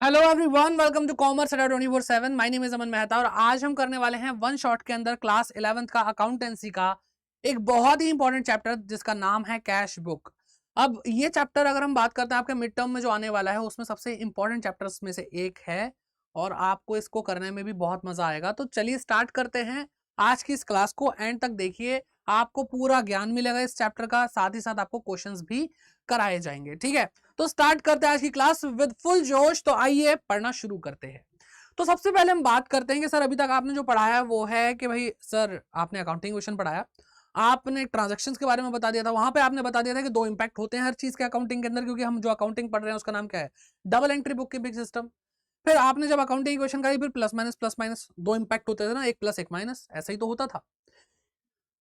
Hello everyone, welcome to commerce Adda 24/7। My name is Aman Mehta और आज हम करने वाले हैं वन शॉट के अंदर क्लास 11th का अकाउंटेंसी का एक बहुत ही इंपॉर्टेंट चैप्टर जिसका नाम है कैश बुक। अब ये चैप्टर अगर हम बात करते हैं आपके मिड टर्म में जो आने वाला है उसमें सबसे इंपॉर्टेंट चैप्टर्स में से एक है और आपको इसको करने में भी बहुत मजा आएगा। तो चलिए स्टार्ट करते हैं आज की इस क्लास को। एंड तक देखिए, आपको पूरा ज्ञान मिलेगा इस चैप्टर का, साथ ही साथ आपको क्वेश्चंस भी कराए जाएंगे। ठीक है, तो स्टार्ट करते हैं आज की क्लास विद फुल जोश। तो आइए पढ़ना शुरू करते हैं। तो सबसे पहले हम बात करते हैं कि सर अभी तक आपने जो पढ़ाया वो है कि भाई सर आपने अकाउंटिंग क्वेश्चन पढ़ाया, आपने ट्रांजैक्शंस के बारे में बता दिया था, वहां पे आपने बता दिया था कि दो इंपैक्ट होते हैं हर चीज के अकाउंटिंग के अंदर, क्योंकि हम जो अकाउंटिंग पढ़ रहे हैं उसका नाम क्या है, double entry book keeping system. फिर आपने जब अकाउंटिंग क्वेश्चन करी फिर प्लस माइनस दो इंपैक्ट होते थे ना, एक प्लस एक माइनस, ऐसा ही तो होता था।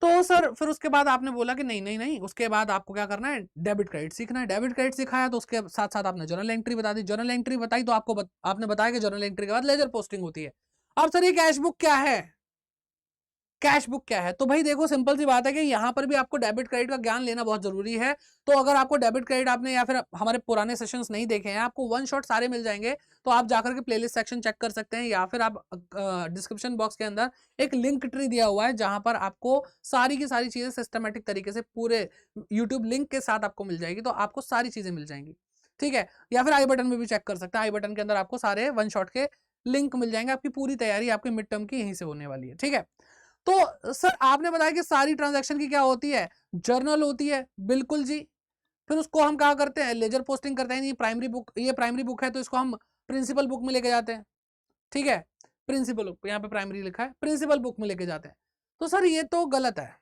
तो सर फिर उसके बाद आपने बोला कि नहीं नहीं नहीं, उसके बाद आपको क्या करना है, डेबिट क्रेडिट सीखना है। डेबिट क्रेडिट सिखाया तो उसके साथ साथ आपने जर्नल एंट्री बता दी। जर्नल एंट्री बताई तो आपने बताया कि जर्नल एंट्री के बाद लेजर पोस्टिंग होती है। अब सर ये कैश बुक क्या है, कैश बुक क्या है? तो भाई देखो, सिंपल सी बात है कि यहाँ पर भी आपको डेबिट क्रेडिट का ज्ञान लेना बहुत जरूरी है। तो अगर आपको डेबिट क्रेडिट आपने या फिर हमारे पुराने सेशंस नहीं देखे हैं, आपको वन शॉट सारे मिल जाएंगे। तो आप जाकर के प्लेलिस्ट सेक्शन चेक कर सकते हैं या फिर आप डिस्क्रिप्शन बॉक्स के अंदर एक लिंक ट्री दिया हुआ है जहां पर आपको सारी की सारी चीजें सिस्टमेटिक तरीके से पूरे यूट्यूब लिंक के साथ आपको मिल जाएगी। तो आपको सारी चीजें मिल जाएंगी। ठीक है, या फिर आई बटन में भी चेक कर सकते हैं। आई बटन के अंदर आपको सारे वन शॉट के लिंक मिल जाएंगे। आपकी पूरी तैयारी आपके मिड टर्म की यहीं से होने वाली है। ठीक है, तो सर आपने बताया कि सारी ट्रांजैक्शन की क्या होती है, जर्नल होती है। बिल्कुल जी। फिर उसको हम क्या करते हैं, लेजर पोस्टिंग करते हैं। ये प्राइमरी बुक है तो इसको हम प्रिंसिपल बुक में लेके जाते हैं। ठीक है, प्रिंसिपल बुक, यहाँ पे प्राइमरी लिखा है, प्रिंसिपल बुक में लेके जाते हैं। तो सर ये तो गलत है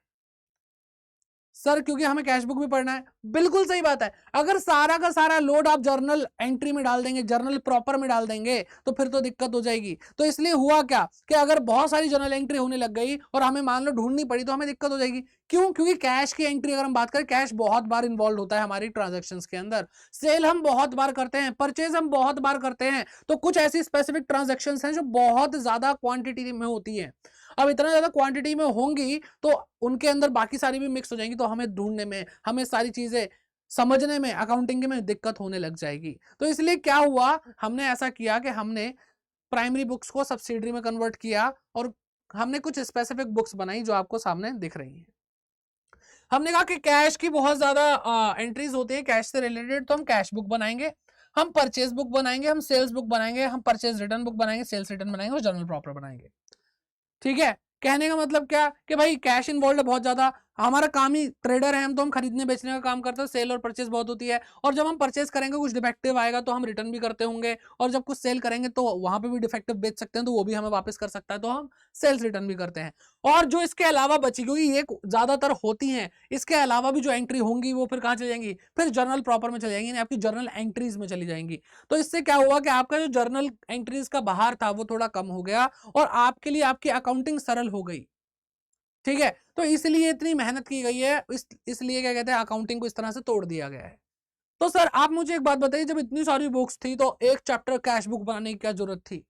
सर, क्योंकि हमें कैश बुक भी पढ़ना है। बिल्कुल सही बात है। अगर सारा का सारा लोड आप जर्नल एंट्री में डाल देंगे, जर्नल प्रॉपर में डाल देंगे, तो फिर तो दिक्कत हो जाएगी। तो इसलिए हुआ क्या कि अगर बहुत सारी जर्नल एंट्री होने लग गई और हमें मान लो ढूंढनी पड़ी तो हमें दिक्कत हो जाएगी। क्यों? क्योंकि कैश की एंट्री अगर हम बात करें, कैश बहुत बार इन्वॉल्व होता है हमारी ट्रांजेक्शन के अंदर। सेल हम बहुत बार करते हैं, परचेज हम बहुत बार करते हैं। तो कुछ ऐसी स्पेसिफिक ट्रांजेक्शन हैं जो बहुत ज्यादा क्वांटिटी में होती है। अब इतना ज्यादा क्वांटिटी में होंगी तो उनके अंदर बाकी सारी भी मिक्स हो जाएंगी, तो हमें ढूंढने में, हमें सारी चीजें समझने में, अकाउंटिंग में दिक्कत होने लग जाएगी। तो इसलिए क्या हुआ, हमने ऐसा किया कि हमने प्राइमरी बुक्स को सब्सिडरी में कन्वर्ट किया और हमने कुछ स्पेसिफिक बुक्स बनाई जो आपको सामने दिख रही है। हमने कहा कि कैश की बहुत ज्यादा एंट्रीज होती है कैश से रिलेटेड, तो हम कैश बुक बनाएंगे, हम परचेज बुक बनाएंगे, हम सेल्स बुक बनाएंगे, हम परचेज रिटर्न बुक बनाएंगे, सेल्स रिटर्न बनाएंगे और जर्नल प्रॉपर बनाएंगे। ठीक है, कहने का मतलब क्या कि भाई कैश इन्वॉल्व है बहुत ज्यादा, हमारा काम ही ट्रेडर है हम, तो हम खरीदने बेचने का काम करते हैं, सेल और परचेज बहुत होती है। और जब हम परचेज करेंगे कुछ डिफेक्टिव आएगा तो हम रिटर्न भी करते होंगे, और जब कुछ सेल करेंगे तो वहां पे भी डिफेक्टिव बेच सकते हैं तो वो भी हमें वापस कर सकता है, तो हम सेल्स रिटर्न भी करते हैं। और जो इसके अलावा बची, क्योंकि ये ज्यादातर होती हैं, इसके अलावा भी जो एंट्री होंगी वो फिर कहाँ चली जाएंगी, फिर जर्नल प्रॉपर में चली जाएंगी, आपकी जर्नल एंट्रीज में चली जाएंगी। तो इससे क्या हुआ कि आपका जो जर्नल एंट्रीज का बाहर था वो थोड़ा कम हो गया और आपके लिए आपकी अकाउंटिंग सरल हो गई। ठीक है, तो इसलिए इतनी मेहनत की गई है, इसलिए क्या कहते हैं, अकाउंटिंग को इस तरह से तोड़ दिया गया है। तो सर आप मुझे एक बात बताइए, जब इतनी सारी बुक्स थी तो एक चैप्टर कैश बुक बनाने की क्या जरूरत थी?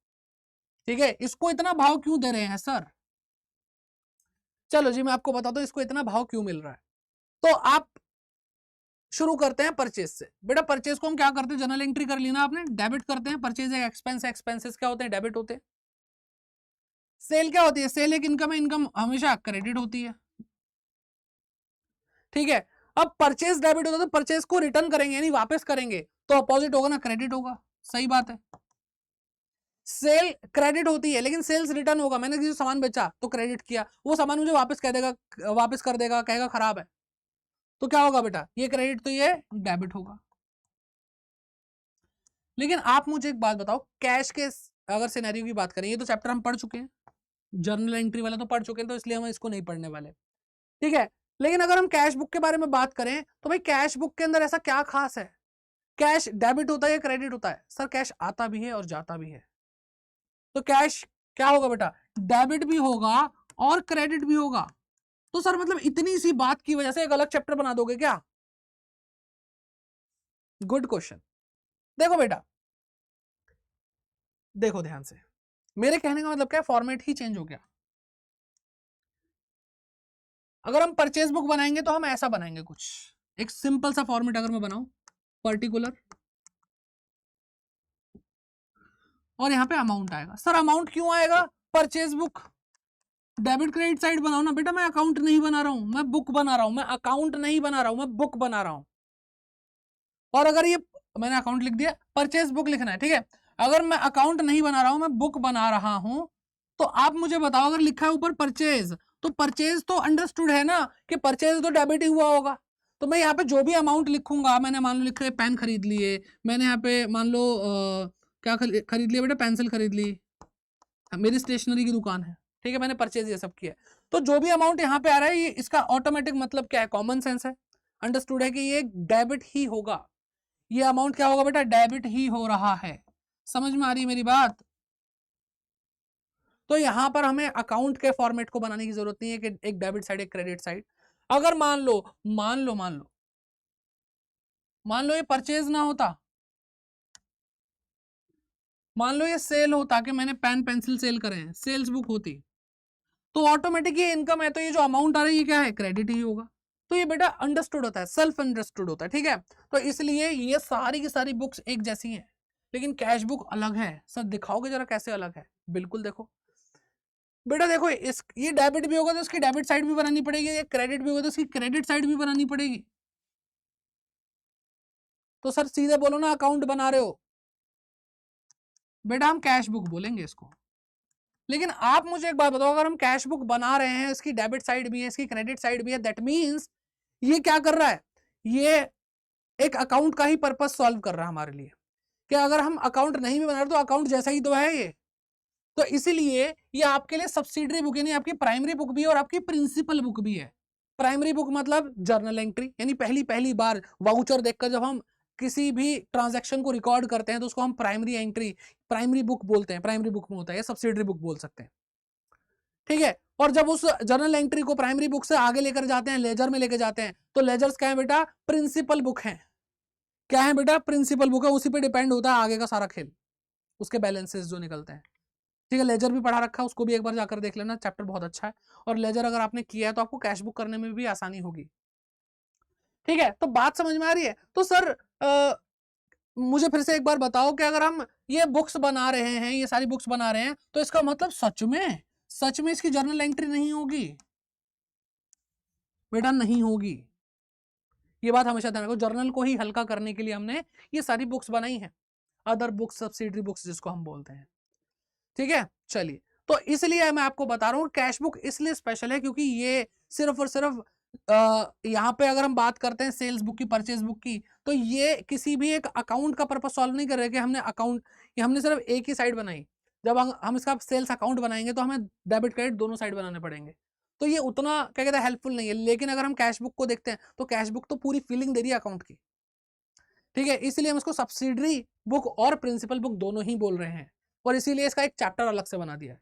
ठीक है, इसको इतना भाव क्यों दे रहे हैं सर? चलो जी मैं आपको बताता हूं इसको इतना भाव क्यों मिल रहा है। तो आप शुरू करते हैं परचेज से। बेटा परचेज को हम क्या करते हैं, जनरल एंट्री कर ली ना आपने, डेबिट करते हैं। परचेज एक एक्सपेंस है, एक्सपेंसेस क्या होते हैं, डेबिट होते हैं। सेल क्या होती है, सेल एक इनकम है, इनकम हमेशा क्रेडिट होती है। ठीक है, अब परचेज डेबिट होता है तो परचेज को रिटर्न करेंगे यानी वापस करेंगे, तो अपोजिट होगा ना, क्रेडिट होगा। सही बात है। सेल क्रेडिट होती है लेकिन सेल्स रिटर्न होगा, मैंने किसी सामान बेचा तो क्रेडिट किया, वो सामान मुझे वापस कह देगा, वापस कर देगा, कहेगा खराब है, तो क्या होगा बेटा, ये क्रेडिट तो ये डेबिट होगा। लेकिन आप मुझे एक बात बताओ, कैश के अगर सिनेरियो की बात करें, ये तो चैप्टर हम पढ़ चुके हैं, जर्नल एंट्री वाला तो पढ़ चुके हैं, तो इसलिए हम इसको नहीं पढ़ने वाले। ठीक है, लेकिन अगर हम कैश बुक के बारे में बात करें तो भाई कैश बुक के अंदर ऐसा क्या खास है, कैश डेबिट होता है या क्रेडिट होता है? सर कैश आता भी है और जाता भी है, तो कैश क्या होगा बेटा, डेबिट भी होगा और क्रेडिट भी होगा। तो सर मतलब इतनी सी बात की वजह से एक अलग चैप्टर बना दोगे क्या? Good question. देखो बेटा, देखो ध्यान से, मेरे कहने का मतलब क्या, फॉर्मेट ही चेंज हो गया। अगर हम परचेज बुक बनाएंगे तो हम ऐसा बनाएंगे, कुछ एक सिंपल सा फॉर्मेट अगर मैं बनाऊं, पर्टिकुलर और यहाँ पे अमाउंट आएगा। सर अमाउंट क्यों आएगा? Purchase book, debit credit side बनाओ ना बेटा। मैं अकाउंट नहीं बना रहा हूं, मैं बुक बना रहा हूं। मैं अकाउंट नहीं बना रहा हूं, मैं बुक बना रहा हूं। और अगर ये मैंने अकाउंट लिख दिया, परचेज बुक लिखना है, ठीक है। अगर मैं अकाउंट नहीं बना रहा हूं, मैं बुक बना रहा हूं, तो आप मुझे बताओ, अगर लिखा है ऊपर परचेज, तो परचेज तो अंडरस्टूड है ना कि परचेज तो डेबिट ही हुआ होगा। तो मैं यहाँ पे जो भी अमाउंट लिखूंगा, मैंने मान लो लिखा पेन खरीद लिए, मैंने यहाँ पे मान लो क्या खरीद लिया बेटा, पेंसिल खरीद ली, मेरी स्टेशनरी की दुकान है, ठीक है, मैंने परचेज ये सब किया। तो जो भी अमाउंट यहाँ पे आ रहा है, ये इसका ऑटोमेटिक मतलब क्या है? कॉमन सेंस है, अंडरस्टूड है कि ये डेबिट ही होगा। ये अमाउंट क्या होगा बेटा? डेबिट ही हो रहा है। समझ में आ रही है मेरी बात? तो यहां पर हमें अकाउंट के फॉर्मेट को बनाने की जरूरत नहीं है कि एक डेबिट साइड एक क्रेडिट साइड। अगर मान लो ये परचेज ना होता, मान लो ये सेल होता कि मैंने पेन पेंसिल सेल करे हैं, सेल्स बुक होती, तो ऑटोमेटिक ये इनकम है, तो ये जो अमाउंट आ रहा है ये क्या है? क्रेडिट ही होगा। तो ये बेटा अंडरस्टूड होता है, सेल्फ अंडरस्टूड होता है, ठीक है। तो इसलिए ये सारी की सारी बुक्स एक जैसी हैं, लेकिन कैश बुक अलग है। सर दिखाओगे जरा कैसे अलग है? बिल्कुल देखो बेटा, देखो इस ये डेबिट भी होगा तो इसकी डेबिट साइड भी बनानी पड़ेगी, ये क्रेडिट भी होगा तो इसकी क्रेडिट साइड भी बनानी पड़ेगी। तो सर सीधे बोलो ना, अकाउंट बना रहे हो बेटा, हम कैश बुक बोलेंगे इसको। लेकिन आप मुझे एक बात बताओ, अगर हम कैश बुक बना रहे हैं, इसकी डेबिट साइड भी है, इसकी क्रेडिट साइड भी है, दैट मीन्स ये क्या कर रहा है? ये एक अकाउंट का ही पर्पस सॉल्व कर रहा है हमारे लिए। कि अगर हम अकाउंट नहीं भी बना रहे तो अकाउंट जैसा ही तो है ये। तो इसीलिए ये आपके लिए सब्सिडरी बुक, यानी आपकी प्राइमरी बुक भी है और आपकी प्रिंसिपल बुक भी है। प्राइमरी बुक मतलब जर्नल एंट्री, यानी पहली बार वाउचर देखकर जब हम किसी भी ट्रांजैक्शन को रिकॉर्ड करते हैं तो उसको हम प्राइमरी एंट्री, प्राइमरी बुक बोलते हैं, प्राइमरी बुक में होता है, या सब्सिडरी बुक बोल सकते हैं, ठीक है। और जब उस जर्नल एंट्री को प्राइमरी बुक से आगे लेकर जाते हैं, लेजर में लेकर जाते हैं, तो लेजर्स क्या है बेटा? प्रिंसिपल बुक है। क्या है बेटा? प्रिंसिपल बुक है। उसी पे डिपेंड होता है आगे का सारा खेल, उसके बैलेंसेस जो निकलते हैं, ठीक है। लेजर भी पढ़ा रखा है, उसको भी एक बार जाकर देख लेना, चैप्टर बहुत अच्छा है। और लेजर अगर आपने किया है तो आपको कैश बुक करने में भी आसानी होगी, ठीक है। तो बात समझ में आ रही है? तो सर मुझे फिर से एक बार बताओ कि अगर हम ये बुक्स बना रहे हैं, ये सारी बुक्स बना रहे हैं, तो इसका मतलब सच में इसकी जर्नल एंट्री नहीं होगी बेटा? नहीं होगी। ये बात हमेशा ध्यान रखो, जर्नल को ही हल्का करने के लिए हमने ये सारी बुक्स बनाई हैं, अदर बुक्स, सब्सिडरी बुक्स जिसको हम बोलते हैं, ठीक है। चलिए, तो इसलिए मैं आपको बता रहा हूं कैश बुक इसलिए स्पेशल है क्योंकि ये सिर्फ और सिर्फ यहाँ पे अगर हम बात करते हैं सेल्स बुक की, परचेज बुक की, तो ये किसी भी एक अकाउंट का पर्पस सॉल्व नहीं कर रहे कि हमने अकाउंट, ये हमने सिर्फ एक ही साइड बनाई। जब हम इसका सेल्स अकाउंट बनाएंगे तो हमें डेबिट क्रेडिट दोनों साइड बनाने पड़ेंगे, तो ये उतना क्या कहते हैं हेल्पफुल नहीं है। लेकिन अगर हम कैश बुक को देखते हैं तो कैश बुक तो पूरी फीलिंग दे रही है अकाउंट की, ठीक है। इसलिए हम इसको सब्सिडरी बुक और प्रिंसिपल बुक दोनों ही बोल रहे हैं, और इसीलिए इसका एक चैप्टर अलग से बना दिया है,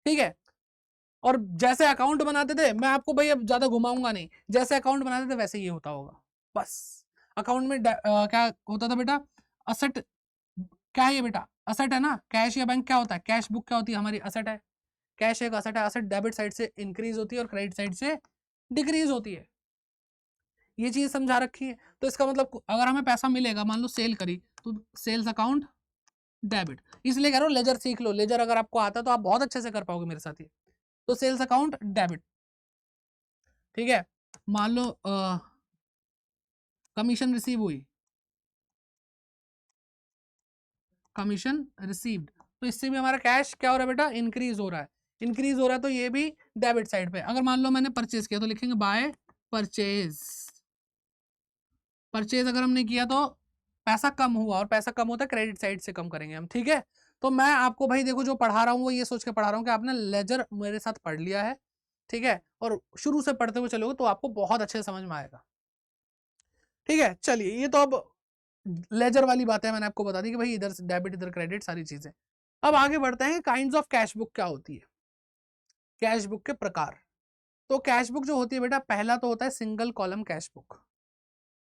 ठीक है। और जैसे अकाउंट बनाते थे, मैं आपको भाई अब ज्यादा घुमाऊंगा नहीं, जैसे अकाउंट बनाते थे वैसे ये होता होगा बस। अकाउंट में क्या होता था बेटा? असेट। क्या है ये बेटा? असेट है ना। कैश या बैंक क्या होता है? कैश बुक क्या होती है? हमारी असेट है। कैश एक असेट है। असेट डेबिट साइड से इंक्रीज होती है और क्रेडिट साइड से डिक्रीज होती है, ये चीज समझा रखी है। तो इसका मतलब अगर हमें पैसा मिलेगा, मान लो सेल करी, तो सेल्स अकाउंट डेबिट, इसलिए कह रहा हूँ लेजर सीख लो। लेजर अगर आपको आता है तो आप बहुत अच्छे से कर पाओगे मेरे साथ ये। तो सेल्स अकाउंट डेबिट, ठीक है। मान लो कमीशन रिसीव हुई, कमीशन रिसीव्ड, तो इससे भी हमारा कैश क्या हो रहा है बेटा? इंक्रीज हो रहा है। इंक्रीज हो रहा है तो ये भी डेबिट साइड पे। अगर मान लो मैंने परचेज किया तो लिखेंगे बाय परचेज। परचेज अगर हमने किया तो पैसा कम हुआ, और पैसा कम होता है क्रेडिट साइड से कम करेंगे हम, ठीक है। तो मैं आपको भाई देखो जो पढ़ा रहा हूँ वो ये सोच के पढ़ा रहा हूँ कि आपने लेजर मेरे साथ पढ़ लिया है, ठीक है, और शुरू से पढ़ते हुए चलोगे तो आपको बहुत अच्छे से समझ में आएगा, ठीक है। चलिए, ये तो अब लेजर वाली बात है, मैंने आपको बता दी कि भाई इधर डेबिट इधर क्रेडिट सारी चीजें। अब आगे बढ़ते हैं, काइंड्स ऑफ कैश बुक क्या होती है, कैश बुक के प्रकार। तो कैश बुक जो होती है बेटा, पहला तो होता है सिंगल कॉलम कैश बुक,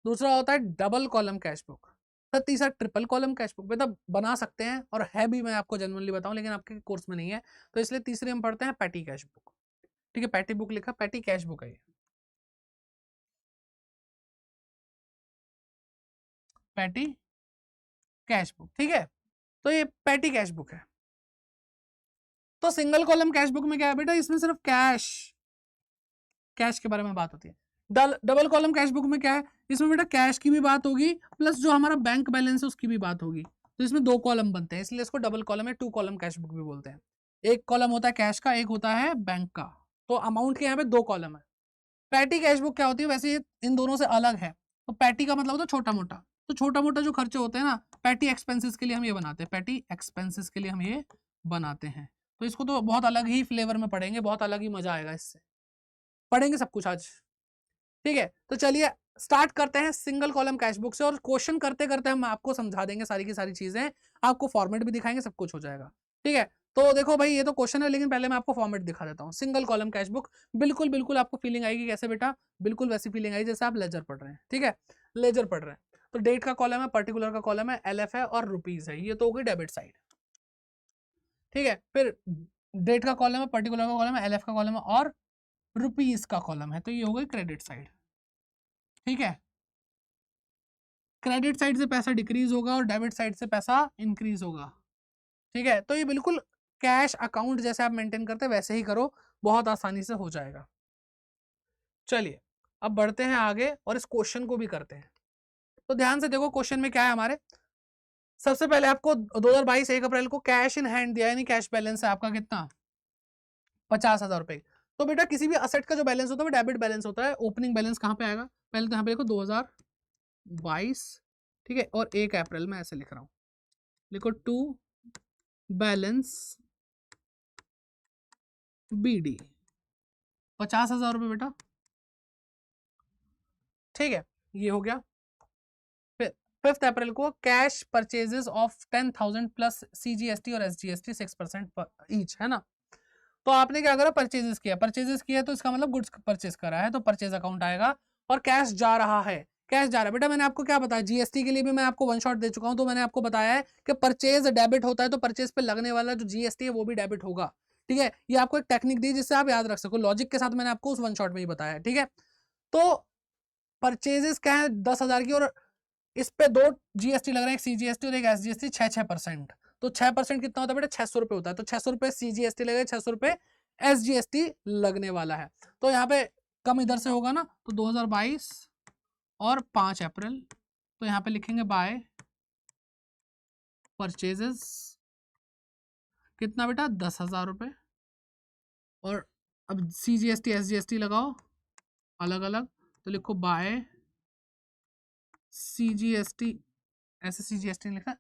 दूसरा होता है डबल कॉलम कैश बुक, तो तीसरा ट्रिपल कॉलम कैश बुक। बेटा बना सकते हैं और है भी, मैं आपको जनरली बताऊं, लेकिन आपके कोर्स में नहीं है, तो इसलिए तीसरे हम पढ़ते हैं पैटी कैश बुक, ठीक है। पैटी बुक लिखा, पैटी कैश बुक है ये, पैटी कैश बुक, ठीक है। तो ये पैटी कैश बुक है। तो सिंगल कॉलम कैश बुक में क्या है बेटा, इसमें सिर्फ कैश के बारे में बात होती है। डबल कॉलम कैश बुक में क्या है, इसमें बेटा कैश की भी बात होगी प्लस जो हमारा बैंक बैलेंस है उसकी भी बात होगी। तो इसमें 2 कॉलम बनते हैं, इसलिए इसको डबल कॉलम या 2 कॉलम कैश बुक भी बोलते हैं। एक कॉलम होता है कैश का, एक होता है बैंक का। तो अमाउंट के यहाँ पे 2 कॉलम है। पैटी कैश बुक क्या होती है, वैसे इन दोनों से अलग है। तो पैटी का मतलब होता है छोटा मोटा, तो छोटा मोटा जो खर्चे होते हैं ना, पैटी एक्सपेंसेस के लिए हम ये बनाते हैं, पैटी एक्सपेंसेस के लिए हम ये बनाते हैं। तो इसको तो बहुत अलग ही फ्लेवर में पढ़ेंगे, बहुत अलग ही मजा आएगा, इससे पढ़ेंगे सब कुछ आज। ठीक है, तो चलिए स्टार्ट करते हैं सिंगल कॉलम कैश बुक से, और क्वेश्चन करते करते हम आपको समझा देंगे सारी की सारी चीजें, आपको फॉर्मेट भी दिखाएंगे, सब कुछ हो जाएगा। ठीक है, तो देखो भाई ये तो क्वेश्चन है, लेकिन पहले मैं आपको फॉर्मेट दिखा देता हूँ। सिंगल कॉलम कैश बुक, बिल्कुल बिल्कुल आपको फीलिंग आएगी कैसे बेटा, बिल्कुल वैसी फीलिंग आएगी जैसे आप लेजर पढ़ रहे हैं। ठीक है, लेजर पढ़ रहे हैं। तो डेट का कॉलम है, पर्टिकुलर का कॉलम है, LF है और रुपीज है, ये तो हो गई डेबिट साइड। ठीक है, फिर डेट का कॉलम है, पर्टिकुलर का कॉलम है, LF का कॉलम है और रुपीज का कॉलम है, तो ये हो गई क्रेडिट साइड। ठीक है, क्रेडिट साइड से पैसा डिक्रीज होगा और डेबिट साइड से पैसा इंक्रीज होगा। ठीक है, तो ये बिल्कुल कैश अकाउंट जैसे आप मेंटेन करते हैं वैसे ही करो, बहुत आसानी से हो जाएगा। चलिए अब बढ़ते हैं आगे और इस क्वेश्चन को भी करते हैं। तो ध्यान से देखो क्वेश्चन में क्या है हमारे। सबसे पहले आपको 2022 1 अप्रैल को कैश इन हैंड दिया, यानी कैश बैलेंस है आपका कितना, 50,000 रुपए। तो बेटा किसी भी असेट का जो बैलेंस होता है वो डेबिट बैलेंस होता है। ओपनिंग बैलेंस कहाँ पे आएगा, पहले तो यहाँ पे देखो 2022, ठीक है, और 1 अप्रैल में ऐसे लिख रहा हूँ, लिखो टू बैलेंस BD 50,000 रुपये बेटा। ठीक है, ये हो गया। फिर 5 अप्रैल को cash purchases of 10,000 plus CGST और SGST 6% ईच, है ना। तो आपने क्या करा, परचेजेस किया तो इसका मतलब गुड्स परचेज करा है, तो परचेज अकाउंट आएगा और कैश जा रहा है, कैश जा रहा है। बेटा मैंने आपको क्या बताया, GST के लिए भी मैं आपको वन शॉट दे चुका हूं, तो मैंने आपको बताया है कि परचेज डेबिट होता है तो परचेज पे लगने वाला जो GST है वो भी डेबिट होगा। ठीक है, ये आपको एक टेक्निक दी जिससे आप याद रख सको, लॉजिक के साथ मैंने आपको उस वन शॉट में ही बताया है। ठीक है, तो परचेजेस क्या है 10,000 की, और इस पे 2 GST लग रहे हैं, एक CGST और एक SGST, 6% तो 6% कितना होता है बेटा, 600 रुपए होता है। तो 600 रुपए CGST लगेगा, 600 रुपए SGST लगने वाला है। तो यहाँ पे कम इधर से होगा ना, तो 2022 और 5 अप्रैल, तो यहाँ पे लिखेंगे बाय परचेजेस कितना बेटा, 10,000 रुपए, और अब CGST SGST लगाओ अलग अलग, तो लिखो बाय CGST, ऐसे CGST नहीं लिखना,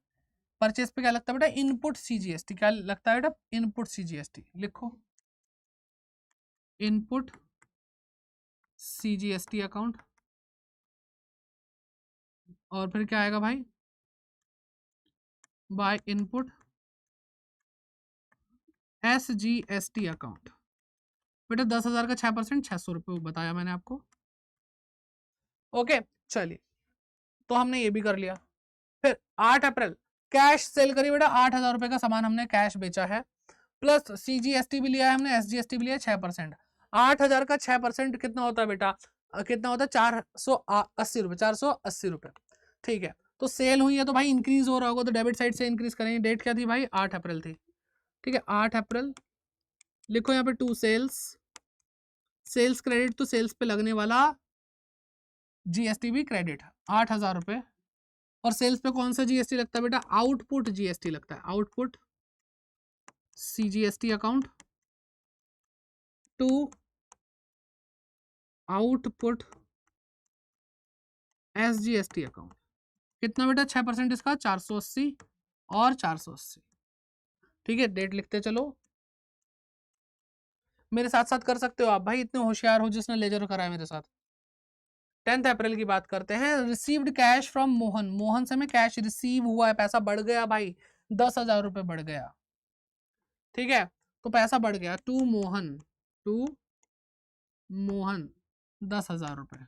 परचेज पे क्या लगता है बेटा, इनपुट CGST, क्या लगता है बेटा, इनपुट CGST लिखो, इनपुट CGST अकाउंट, और फिर क्या आएगा भाई, बाय इनपुट SGST अकाउंट। बेटा 10,000 का 6%, 600 रुपये बताया मैंने आपको। ओके, चलिए तो हमने ये भी कर लिया। फिर 8 अप्रैल कैश सेल करी बेटा, 8,000 रुपये का सामान हमने कैश बेचा है, प्लस CGST भी लिया है हमने, SGST भी लिया है 6%। 8,000 का 6% कितना होता है बेटा, कितना होता है, 480 रुपये, 480 रुपये। ठीक है, तो सेल हुई है तो भाई इंक्रीज हो रहा होगा, तो डेबिट साइड से इंक्रीज करेंगे। डेट क्या थी भाई, 8 अप्रैल थी। ठीक है, 8 अप्रैल लिखो यहाँ पे, टू सेल्स, सेल्स क्रेडिट, तो सेल्स पे लगने वाला GST भी क्रेडिट, 8,000 रुपये। और सेल्स पे कौन सा GST लगता है बेटा, आउटपुट GST लगता है, output CGST account to output SGST account. कितना बेटा, 6% इसका, 480 और 480। ठीक है, डेट लिखते चलो, मेरे साथ साथ कर सकते हो आप भाई, इतने होशियार हो जिसने लेजर करा है मेरे साथ। 10 अप्रैल की बात करते हैं। Received cash from Mohan, Mohan से हमें कैश रिसीव हुआ है, पैसा बढ़ गया भाई, 10,000 रुपये बढ़ गया। ठीक है, तो पैसा बढ़ गया, टू मोहन 10,000 रुपये।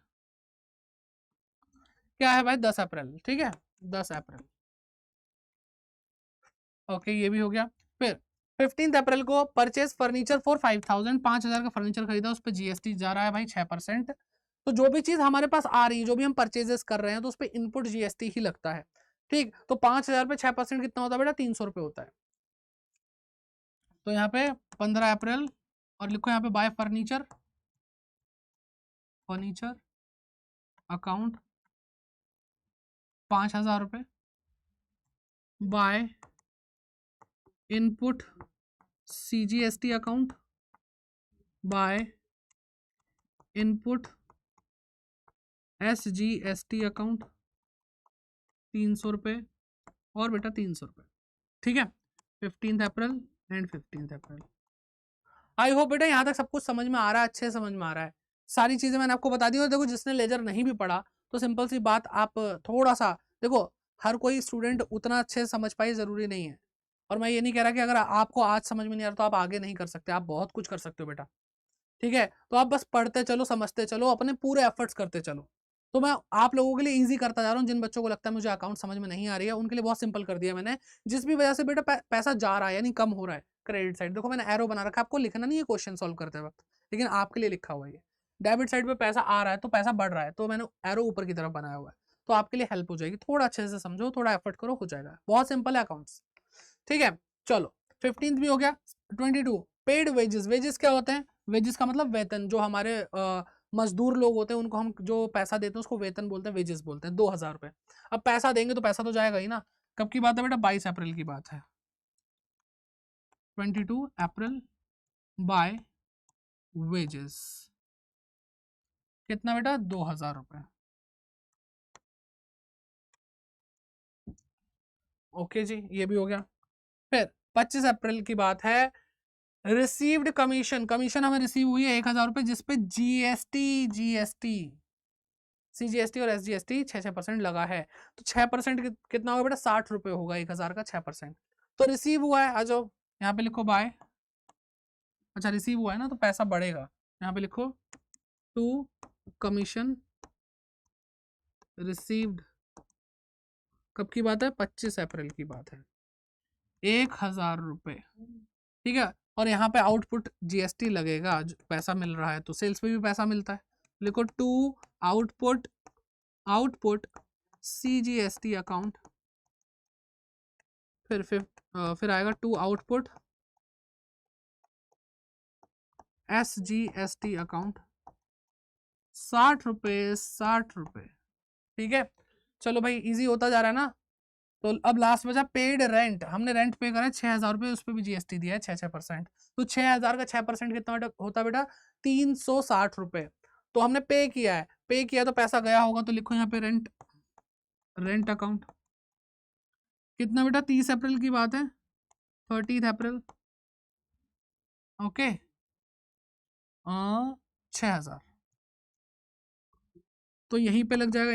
क्या है भाई, 10 अप्रैल। ठीक है, 10 अप्रैल। ओके, ये भी हो गया। फिर 15 अप्रैल को परचेज फर्नीचर फॉर 5,000, 5,000 का फर्नीचर खरीदा, उस पर GST जा रहा है भाई 6%। तो जो भी चीज हमारे पास आ रही है, जो भी हम परचेजेस कर रहे हैं, तो उस पर इनपुट GST ही लगता है। ठीक, तो 5,000 पे 6% कितना होता है बेटा? 300 रुपये होता है। तो यहाँ पे 15 अप्रैल और लिखो यहाँ पे बाय फर्नीचर, फर्नीचर अकाउंट 5,000 रुपये, by input CGST account, by input SGST account 300 रुपये और बेटा 300 रुपये। ठीक है, 15 अप्रैल एंड 15 अप्रैल। आई होप बेटा यहाँ तक सब कुछ समझ में आ रहा है, अच्छे समझ में आ रहा है। सारी चीजें मैंने आपको बता दी। और देखो जिसने लेजर नहीं भी पढ़ा तो सिंपल सी बात, आप थोड़ा सा देखो, हर कोई स्टूडेंट उतना अच्छे से समझ पाए जरूरी नहीं है। और मैं ये नहीं कह रहा कि अगर आपको आज समझ में नहीं आ रहा तो आप आगे नहीं कर सकते, आप बहुत कुछ कर सकते हो बेटा। ठीक है, तो आप बस पढ़ते चलो, समझते चलो, अपने पूरे एफर्ट्स करते चलो। तो मैं आप लोगों के लिए इजी करता जा रहा हूँ। जिन बच्चों को लगता है मुझे अकाउंट समझ में नहीं आ रही है, उनके लिए बहुत सिंपल कर दिया मैंने। जिस भी वजह से बेटा पैसा जा रहा है यानी कम हो रहा है क्रेडिट साइड, देखो मैंने एरो बना रखा है, आपको लिखना नहीं है क्वेश्चन सॉल्व करते वक्त, लेकिन आपके लिए लिखा हुआ है। डेबिट साइड पे पैसा आ रहा है तो पैसा बढ़ रहा है, तो मैंने एरो ऊपर की तरफ बनाया हुआ है, तो आपके लिए हेल्प हो जाएगी। थोड़ा अच्छे से समझो, थोड़ा एफर्ट करो, हो जाएगा। बहुत सिंपल है अकाउंट्स। ठीक है, चलो 15 भी हो गया। 22 पेड वेजेस। वेजेस क्या होते हैं? वेजेस का मतलब वेतन। जो हमारे मजदूर लोग होते हैं उनको हम जो पैसा देते हैं उसको वेतन बोलते हैं, वेजेस बोलते हैं। 2,000 रुपये। अब पैसा देंगे तो पैसा तो जाएगा ही ना। कब की बात है बेटा? 22 अप्रैल की बात है। 22 अप्रैल बाय वेजेस कितना बेटा? 2,000 रुपये। ओके जी, ये भी हो गया। फिर 25 अप्रैल की बात है। Received commission. कमीशन हमें रिसीव हुई है 1,000 रुपये, जिसपे जीएसटी CGST और SGST 6% लगा है। तो 6% कितना होगा बेटा? 60 रुपये होगा 1,000 का 6%। तो रिसीव हुआ है, आ जाओ यहाँ पे लिखो बाय। अच्छा रिसीव हुआ है ना, तो पैसा बढ़ेगा। यहाँ पे लिखो टू कमीशन रिसीव्ड। कब की बात है? 25 अप्रैल की बात है। 1,000 रुपये। ठीक है, और यहाँ पे आउटपुट GST लगेगा। पैसा मिल रहा है तो सेल्स पे भी पैसा मिलता है। लिखो टू आउटपुट CGST अकाउंट। फिर आएगा टू आउटपुट SGST अकाउंट। 60 रुपये 60 रुपये। ठीक है, चलो भाई इजी होता जा रहा है ना। तो अब लास्ट बचा पेड रेंट। हमने रेंट पे करा है 6,000 रुपये, उस पर भी GST दिया है 6% तो 6,000 का 6% कितना होता है बेटा? 360 रुपये। तो हमने पे किया है, पे किया तो पैसा गया होगा, तो लिखो यहाँ पे रेंट अकाउंट। कितना बेटा? 30 अप्रैल की बात है, 30 अप्रैल। ओके, 6,000। तो यहीं पे लग जाएगा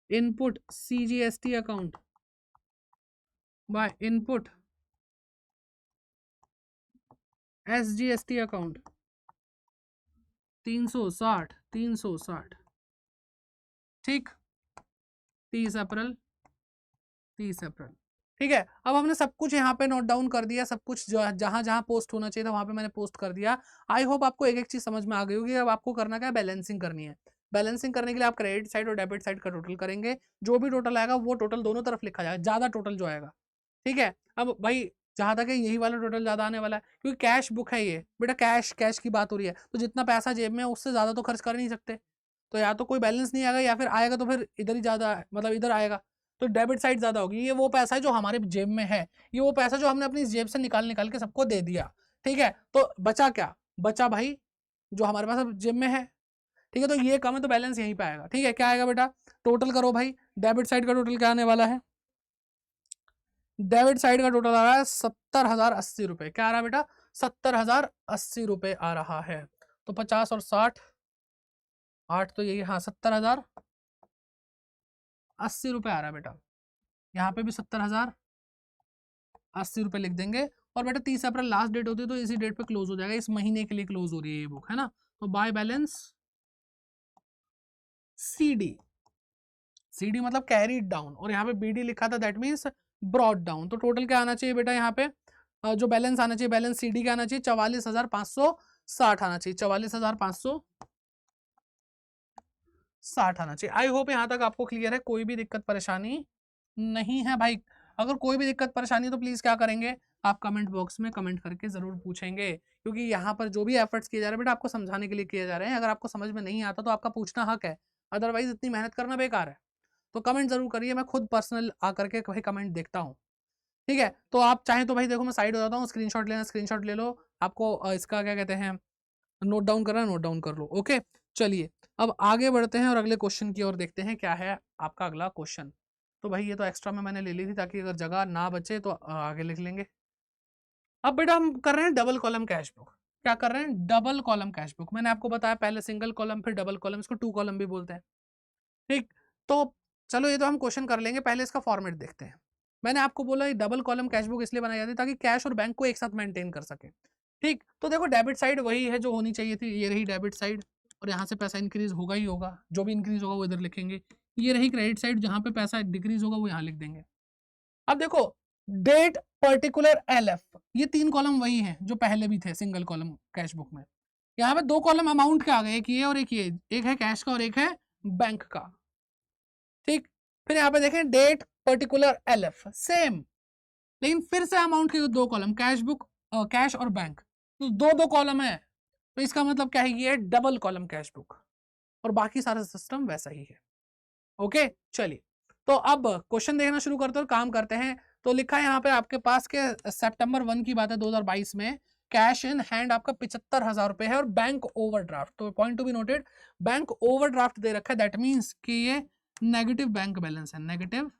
input CGST account by input SGST account 360। ठीक, 30 अप्रैल। ठीक है, अब हमने सब कुछ यहाँ पे नोट डाउन कर दिया, सब कुछ जो जहां जहां पोस्ट होना चाहिए था वहां पे मैंने पोस्ट कर दिया। आई होप आपको एक एक चीज समझ में आ गई होगी। अब आपको करना क्या है? बैलेंसिंग करनी है। बैलेंसिंग करने के लिए आप क्रेडिट साइड और डेबिट साइड का टोटल करेंगे। जो भी टोटल आएगा वो टोटल दोनों तरफ लिखा जाएगा, ज्यादा टोटल जो आएगा। ठीक है, अब भाई जहां तक है यही वाला टोटल ज्यादा आने वाला है, क्योंकि कैश बुक है ये बेटा। कैश की बात हो रही है, तो जितना पैसा जेब में है उससे ज्यादा तो खर्च कर नहीं सकते। तो या तो कोई बैलेंस नहीं आएगा, या फिर आएगा तो फिर इधर ही ज्यादा, मतलब इधर आएगा। तो डेबिट साइड ज्यादा होगी। ये वो पैसा है जो हमारे जेब में है, ये वो पैसा जो हमने अपनी जेब से निकाल के सबको दे दिया। ठीक है, तो बचा क्या? बचा भाई जो हमारे पास अब जेब में है। ठीक है, तो ये कम है तो बैलेंस यहीं पे आएगा। ठीक है, क्या आएगा बेटा? टोटल करो भाई। डेबिट साइड का टोटल क्या आने वाला है? डेबिट साइड का टोटल आ रहा है 70,080 रुपये। क्या आ रहा है बेटा? 70,080 रुपये आ रहा है। तो 50 और 60, 8 तो यही, हाँ 70,080 रुपये आ रहा है बेटा। यहाँ पे भी 70,080 रुपये लिख देंगे। और बेटा 30 अप्रैल लास्ट डेट होती है, तो इसी डेट पे क्लोज हो जाएगा। इस महीने के लिए क्लोज हो रही है ये बुक, है ना। तो बाय बैलेंस CD मतलब कैरीड डाउन, और यहाँ पे BD लिखा था, दैट मीन्स ब्रॉड डाउन। तो टोटल क्या आना चाहिए बेटा? यहाँ पे जो बैलेंस आना चाहिए, बैलेंस CD का आना चाहिए 44,560 आना चाहिए। 44,560 60 आना चाहिए। आई होप यहाँ तक आपको क्लियर है, कोई भी दिक्कत परेशानी नहीं है भाई। अगर कोई भी दिक्कत परेशानी तो प्लीज क्या करेंगे, आप कमेंट बॉक्स में कमेंट करके जरूर पूछेंगे, क्योंकि यहाँ पर जो भी एफर्ट्स किए जा रहे हैं बेटा आपको समझाने के लिए किए जा रहे हैं। अगर आपको समझ में नहीं आता तो आपका पूछना हक है, अदरवाइज इतनी मेहनत करना बेकार है। तो कमेंट जरूर करिए, मैं खुद पर्सनल आकर के भाई कमेंट देखता हूँ। ठीक है, तो आप चाहें तो भाई देखो मैं साइड हो जाता हूँ, स्क्रीनशॉट लेना स्क्रीनशॉट ले लो, आपको इसका क्या कहते हैं नोट डाउन करना नोट डाउन कर लो। ओके चलिए अब आगे बढ़ते हैं और अगले क्वेश्चन की ओर देखते हैं क्या है आपका अगला क्वेश्चन। तो भाई ये तो एक्स्ट्रा में मैंने ले ली थी ताकि अगर जगह ना बचे तो आगे लिख लेंगे। अब बेटा हम कर रहे हैं डबल कॉलम कैश बुक। क्या कर रहे हैं, डबल कॉलम कैश बुक। मैंने आपको बताया पहले सिंगल कॉलम फिर डबल कॉलम, इसको टू कॉलम भी बोलते हैं। ठीक, तो चलो ये तो हम क्वेश्चन कर लेंगे, पहले इसका फॉर्मेट देखते हैं। मैंने आपको बोला ये डबल कॉलम कैश बुक इसलिए बनाई जाती है ताकि कैश और बैंक को एक साथ मेंटेन कर सके। ठीक, तो देखो डेबिट साइड वही है जो होनी चाहिए थी, ये रही डेबिट साइड, और यहाँ से पैसा इंक्रीज होगा ही होगा, जो भी इंक्रीज होगा वो इधर लिखेंगे। ये रही क्रेडिट साइड, जहाँ पे पैसा डिक्रीज होगा वो यहाँ लिख देंगे। अब देखो डेट पर्टिकुलर एलएफ, ये तीन कॉलम वही हैं जो पहले भी थे सिंगल कॉलम कैश बुक में। यहाँ पे दो कॉलम अमाउंट के आ गए, एक ये और एक ये, एक है कैश का और एक है बैंक का। ठीक, फिर यहाँ पे देखें डेट पर्टिकुलर एलएफ सेम, लेकिन फिर से अमाउंट के दो कॉलम कैश बुक कैश और बैंक, तो दो दो कॉलम है, तो इसका मतलब क्या है, ये डबल कॉलम कैश बुक, और बाकी सारा सिस्टम वैसा ही है। ओके चलिए, तो अब क्वेश्चन देखना शुरू करते हैं और काम करते हैं। तो लिखा है यहाँ पे आपके पास के सितंबर 1 की बात है 2022 में कैश इन हैंड आपका 75,000 रुपए है और बैंक ओवरड्राफ्ट। तो point to be noted, bank overdraft दे रखा है, दैट मींस कि ये नेगेटिव बैंक बैलेंस है, नेगेटिव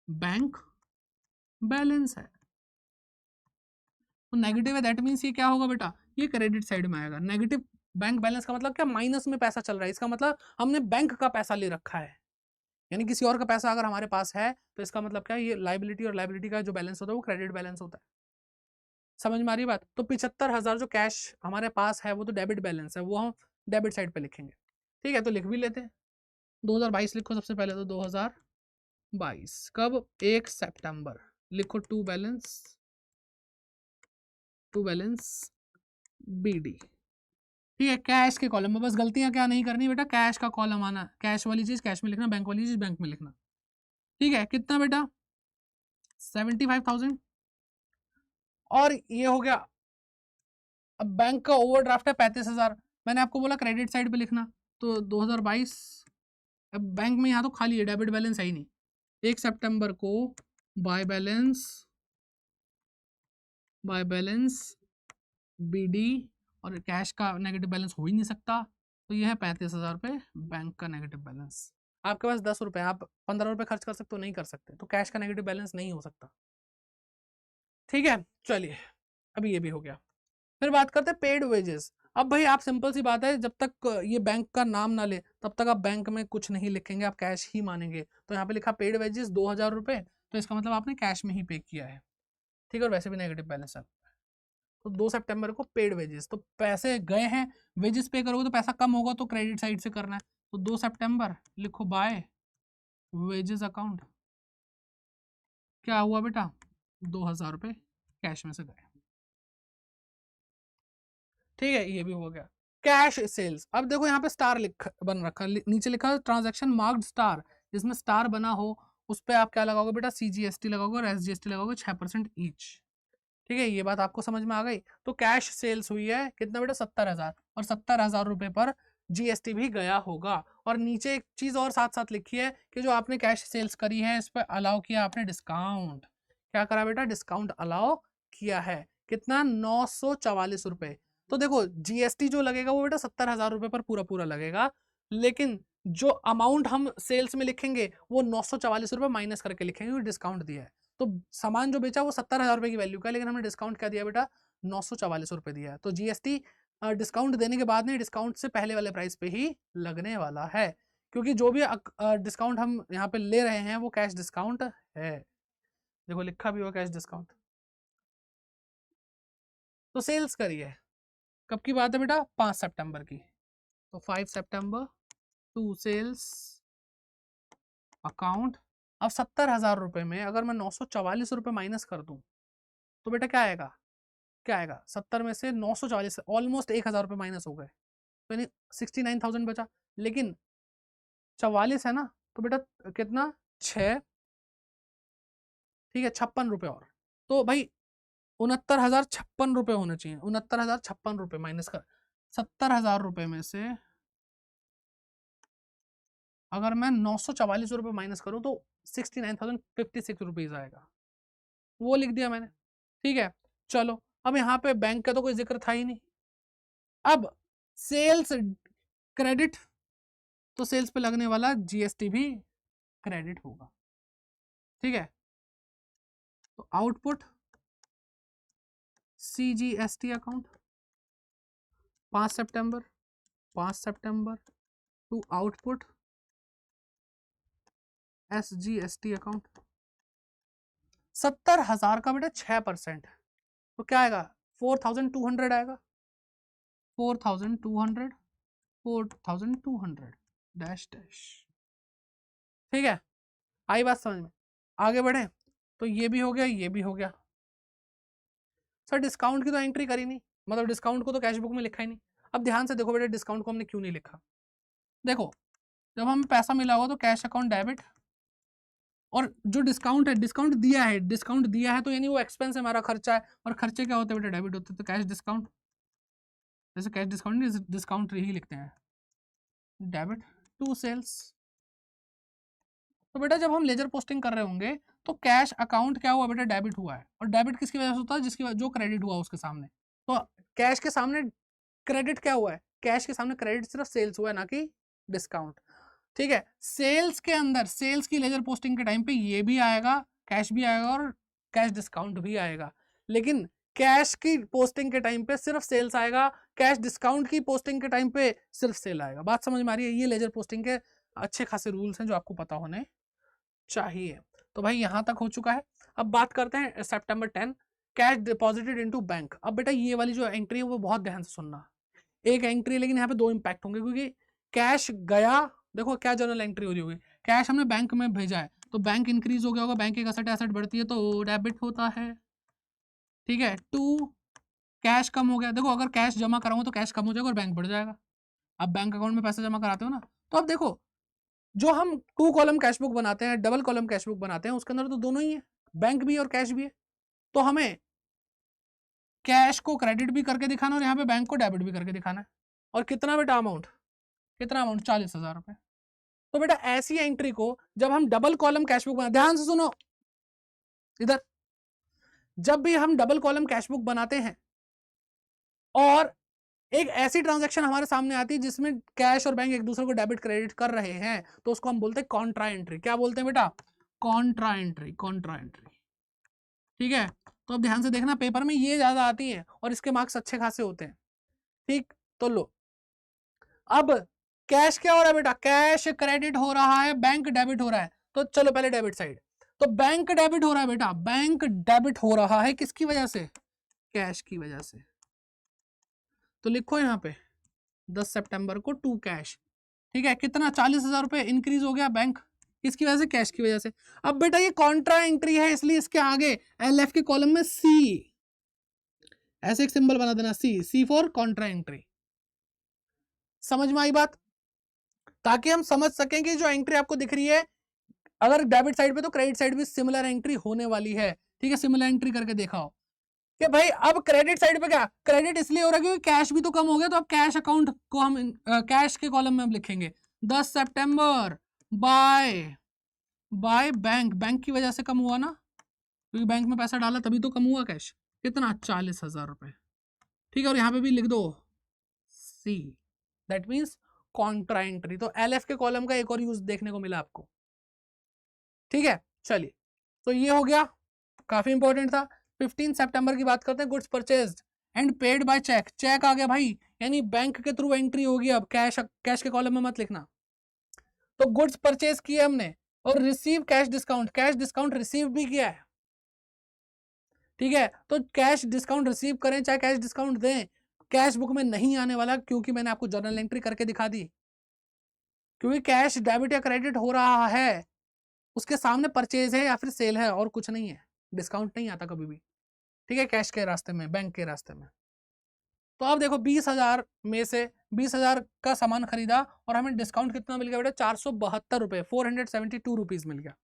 बैंक बैलेंस है। तो नेगेटिव है दैट मींस ये क्या होगा बेटा, ये क्रेडिट साइड में आएगा। नेगेटिव बैंक बैलेंस का मतलब क्या, माइनस में पैसा चल रहा है, इसका मतलब हमने बैंक का पैसा ले रखा है, यानी किसी और का पैसा अगर हमारे पास है तो इसका मतलब क्या है, ये लाइबिलिटी और लाइबिलिटी का जो बैलेंस होता है वो क्रेडिट बैलेंस होता है। समझ में आ रही बात। तो 75,000 जो कैश हमारे पास है वो तो डेबिट बैलेंस है, वो हम डेबिट साइड पे लिखेंगे। ठीक है, तो लिख भी लेते हैं। 2022 लिखो सबसे पहले, तो 2022 कब, 1 सितंबर लिखो, टू बैलेंस बीडी। ठीक है, कैश के कॉलम में बस गलतियां क्या नहीं करनी बेटा, कैश का कॉलम आना, कैश वाली चीज कैश में लिखना, बैंक वाली चीज बैंक में लिखना। ठीक है, कितना बेटा 75,000, और ये हो गया। अब बैंक का ओवरड्राफ्ट है 35,000, मैंने आपको बोला क्रेडिट साइड पे लिखना, तो 2022, अब बैंक में यहाँ तो खाली है, डेबिट बैलेंस है ही नहीं। 1 सितंबर को बाय बैलेंस बीडी, और कैश का नेगेटिव बैलेंस हो ही नहीं सकता, तो ये है 35,000 रुपये बैंक का नेगेटिव बैलेंस। आपके पास 10 रुपये, आप 15 रुपये खर्च कर सकते हो, नहीं कर सकते, तो कैश का नेगेटिव बैलेंस नहीं हो सकता। ठीक है चलिए, अभी ये भी हो गया। फिर बात करते हैं पेड वेजेस। अब भाई आप सिंपल सी बात है, जब तक ये बैंक का नाम ना ले तब तक आप बैंक में कुछ नहीं लिखेंगे, आप कैश ही मानेंगे। तो यहाँ पे लिखा पेड वेजेस 2,000 रुपये, तो इसका मतलब आपने कैश में ही पे किया है। ठीक है, और वैसे भी नेगेटिव बैलेंस है, तो 2 सितंबर को पेड वेजेस, तो पैसे गए हैं, वेजेस पे करोगे तो पैसा कम होगा, तो क्रेडिट साइड से करना है। तो 2 सितंबर लिखो बाय वेजेस अकाउंट, क्या हुआ बेटा 2,000 रुपये कैश में से गए। ठीक है, ये भी हो गया। कैश सेल्स, अब देखो यहाँ पे स्टार बन रखा, नीचे लिखा है ट्रांजैक्शन मार्क्ड स्टार, जिसमें स्टार बना हो उस पर आप क्या लगाओगे बेटा, CGST लगाओगे और SGST लगाओगे 6% ईच। ठीक है, ये बात आपको समझ में आ गई। तो कैश सेल्स हुई है कितना बेटा, 70,000, और 70,000 रुपए पर GST भी गया होगा। और नीचे एक चीज और साथ साथ लिखी है कि जो आपने कैश सेल्स करी है इस पर अलाउ किया आपने डिस्काउंट। क्या करा बेटा, डिस्काउंट अलाउ किया है, कितना 944 रुपए। तो देखो GST जो लगेगा वो बेटा 70,000 रुपए पर पूरा पूरा लगेगा, लेकिन जो अमाउंट हम सेल्स में लिखेंगे वो 944 रुपए माइनस करके लिखेंगे, डिस्काउंट दिया है। तो सामान जो बेचा वो 70,000 रुपए की वैल्यू का, लेकिन हमने डिस्काउंट क्या दिया बेटा, 944 रुपए दिया है। तो GST डिस्काउंट देने के बाद नहीं, डिस्काउंट से पहले वाले प्राइस पे ही लगने वाला है, क्योंकि जो भी डिस्काउंट हम यहाँ पे ले रहे हैं वो कैश डिस्काउंट है। देखो लिखा भी हुआ कैश डिस्काउंट। तो सेल्स करिए, कब की बात है बेटा, 5 सितंबर की, तो 5 सितंबर टू सेल्स अकाउंट। अब 70,000 रुपए में अगर मैं 944 रुपए माइनस कर दूं तो बेटा क्या आएगा, क्या आएगा, 70 में से 944, ऑलमोस्ट 1,000 रुपये माइनस हो गए, तो यानी 69,000 बचा। लेकिन 44 है ना, तो बेटा कितना 6, ठीक है 56 रुपये और, तो भाई 69,056 रुपये होने चाहिए। 69,056 रुपये माइनस कर 70,000 रुपये में से अगर मैं 944 रुपये माइनस करूं तो 69,056 रुपीज आएगा, वो लिख दिया मैंने। ठीक है, चलो अब यहाँ पे बैंक का तो कोई जिक्र था ही नहीं। अब सेल्स क्रेडिट, तो सेल्स पे लगने वाला जीएसटी भी क्रेडिट होगा। ठीक है, तो आउटपुट सीजीएसटी अकाउंट 5 सितंबर टू आउटपुट एसजीएसटी अकाउंट 70,000 का बेटा 6%, तो क्या आएगा 4,200 आएगा, 4,200 4,200 डैश डैश। ठीक है, आई बात समझ में? आगे बढ़े, तो ये भी हो गया, ये भी हो गया। सर डिस्काउंट की तो एंट्री करी नहीं, मतलब डिस्काउंट को तो कैश बुक में लिखा ही नहीं। अब ध्यान से देखो बेटा, डिस्काउंट को हमने क्यों नहीं लिखा। देखो जब हमें पैसा मिला होगा तो कैश अकाउंट डेबिट, और जो डिस्काउंट है, डिस्काउंट दिया है, डिस्काउंट दिया है तो यानी वो एक्सपेंस है, हमारा खर्चा है, और खर्चे क्या होते हैं बेटा, डेबिट होते हैं, तो कैश डिस्काउंट, जैसे कैश डिस्काउंट नहीं, डिस्काउंट ही लिखते हैं, डेबिट टू सेल्स। तो बेटा जब हम लेजर पोस्टिंग कर रहे होंगे तो कैश अकाउंट क्या हुआ बेटा, डेबिट हुआ है, और डेबिट किसकी वजह से होता है, जिसकी जो क्रेडिट हुआ उसके सामने। तो कैश के सामने क्रेडिट क्या हुआ है, कैश के सामने क्रेडिट सिर्फ सेल्स हुआ है, ना कि डिस्काउंट। ठीक है, सेल्स के अंदर, सेल्स की लेजर पोस्टिंग के टाइम पे ये भी आएगा, कैश भी आएगा और कैश डिस्काउंट भी आएगा, लेकिन कैश की पोस्टिंग के टाइम पे सिर्फ सेल्स आएगा, कैश डिस्काउंट की पोस्टिंग के टाइम पे सिर्फ सेल आएगा। बात समझ में आ रही है? ये लेजर पोस्टिंग के अच्छे खासे रूल्स हैं जो आपको पता होने चाहिए। तो भाई यहां तक हो चुका है। अब बात करते हैं सितंबर 10, कैश डिपॉजिटेड इनटू बैंक। अब बेटा ये वाली जो एंट्री है वो बहुत ध्यान से सुनना, एक एंट्री, लेकिन यहाँ पे दो इंपैक्ट होंगे, क्योंकि कैश गया, देखो क्या जनरल एंट्री हो रही होगी, कैश हमने बैंक में भेजा है तो बैंक इंक्रीज हो गया होगा, बैंक एक एसेट, एसेट बढ़ती है तो डेबिट होता है। ठीक है, टू कैश कम हो गया, देखो अगर कैश जमा कराऊंगा तो कैश कम हो जाएगा और बैंक बढ़ जाएगा। अब बैंक अकाउंट में पैसे जमा कराते हो ना, तो अब देखो जो हम 2 कॉलम कैश बुक बनाते हैं, डबल कॉलम कैश बुक बनाते हैं, उसके अंदर तो दोनों ही है, बैंक भी और कैश भी है, तो हमें कैश को क्रेडिट भी करके दिखाना और यहाँ पे बैंक को डेबिट भी करके दिखाना है। और कितना बेटा अमाउंट, कितना अमाउंट 40,000 रुपए। तो बेटा ऐसी एंट्री को जब हम डबल कॉलम कैश बुक बनाते, ध्यान से सुनो इधर, जब भी हम डबल कॉलम कैश बुक बनाते हैं और एक ऐसी ट्रांजैक्शन हमारे सामने आती है जिसमें कैश और बैंक एक दूसरे को डेबिट क्रेडिट कर रहे हैं, तो उसको हम बोलते हैं कॉन्ट्रा एंट्री। क्या बोलते हैं बेटा, कॉन्ट्रा एंट्री, कॉन्ट्रा एंट्री। ठीक है, तो अब ध्यान से देखना, पेपर में ये ज्यादा आती है और इसके मार्क्स अच्छे खासे होते हैं। ठीक, तो लो अब कैश क्या हो रहा है बेटा, कैश क्रेडिट हो रहा है, बैंक डेबिट हो रहा है, तो चलो पहले डेबिट साइड। तो बैंक डेबिट हो रहा है बेटा, बैंक डेबिट हो रहा है किसकी वजह से, कैश की वजह से। तो लिखो यहाँ पे 10 सितंबर को टू कैश। ठीक है, कितना 40,000 रुपए इंक्रीज हो गया बैंक, किसकी वजह से, कैश की वजह से। अब बेटा ये कॉन्ट्रा एंट्री है, इसलिए इसके आगे एलएफ के कॉलम में सी, ऐसे एक सिंबल बना देना, सी, सी फॉर कॉन्ट्रा एंट्री। समझ में आई बात, ताकि हम समझ सकें कि जो एंट्री आपको दिख रही है, अगर डेबिट साइड पे तो क्रेडिट साइड भी सिमिलर एंट्री होने वाली है। ठीक है, सिमिलर एंट्री करके दिखाओ कि भाई अब क्रेडिट साइड पे क्या, क्रेडिट इसलिए हो रहा है क्योंकि कैश भी तो कम हो गया, तो अब कैश अकाउंट को हम कैश के कॉलम में हम लिखेंगे 10 सितंबर बाय बैंक, बैंक की वजह से कम हुआ ना, क्योंकि बैंक में पैसा डाला तभी तो कम हुआ कैश, कितना 40,000 रुपए। ठीक है, और यहाँ पे भी लिख दो सी, दैट मीन्स कॉन्ट्रा एंट्री। तो एलएफ के कॉलम का एक और यूज देखने को मिला आपको। ठीक है, चलिए, तो ये हो गया, काफी इंपॉर्टेंट था। 15 सितंबर की बात करते हैं, goods purchased and paid by cheque. Cheque आ गया भाई, यानी बैंक के थ्रू एंट्री होगी, अब कैश, कैश के कॉलम में मत लिखना। तो गुड्स परचेज किए हमने और receive cash discount, cash discount receive भी किया है। ठीक है, तो कैश डिस्काउंट रिसीव करें चाहे कैश डिस्काउंट दें, कैश बुक में नहीं आने वाला, क्योंकि मैंने आपको जर्नल एंट्री करके दिखा दी। क्योंकि कैश डेबिट या क्रेडिट हो रहा है, उसके सामने परचेज है या फिर सेल है और कुछ नहीं है, डिस्काउंट नहीं आता कभी भी। ठीक है, कैश के रास्ते में, बैंक के रास्ते में। तो अब देखो 20,000 में से 20,000 का सामान खरीदा और हमें डिस्काउंट कितना मिल गया बेटा, 472 रुपए, 472 रुपीज मिल गया।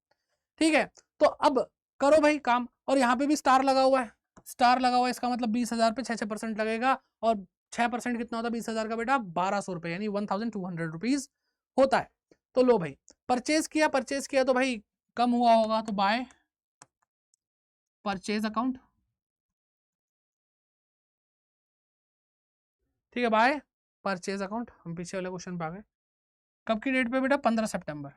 ठीक है, तो अब करो भाई काम, और यहाँ पे भी स्टार लगा हुआ है, स्टार लगा हुआ है, इसका मतलब 20,000 पे 6% लगेगा, और 6% कितना होता है 20,000 का बेटा, 1200 रुपए, यानी 1200 रुपीज होता है। तो लो भाई, परचेज किया तो भाई कम हुआ होगा, तो बाय परचेज अकाउंट, ठीक है, बाय परचेज अकाउंट। हम पीछे वाले क्वेश्चन पे आ गए, कब की डेट पे बेटा, 15 सितंबर,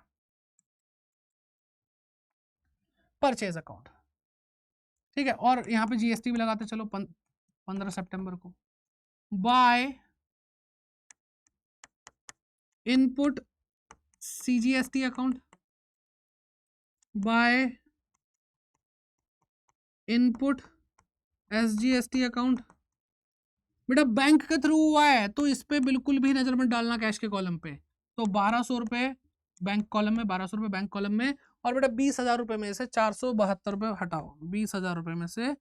परचेज अकाउंट, ठीक है, और यहाँ पे जीएसटी भी लगाते चलो 15 सितंबर को, by input CGST account, by input SGST account. बेटा बैंक के थ्रू हुआ है तो इस पे बिल्कुल भी नजर मत डालना कैश के कॉलम पे। तो 1200 रुपए बैंक कॉलम में, 1200 रुपए बैंक कॉलम में, और बेटा 20,000 रुपए में से 472 रुपए हटाओ, 20,000 रुपए में से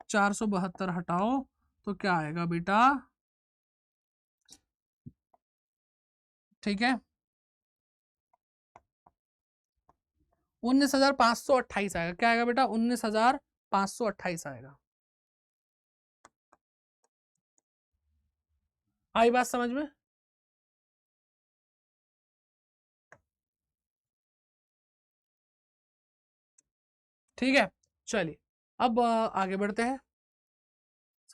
472 हटाओ, तो क्या आएगा बेटा, ठीक है, 19,528 आएगा। क्या आएगा बेटा, 19,528 आएगा। आई बात समझ में? ठीक है, चलिए अब आगे बढ़ते हैं।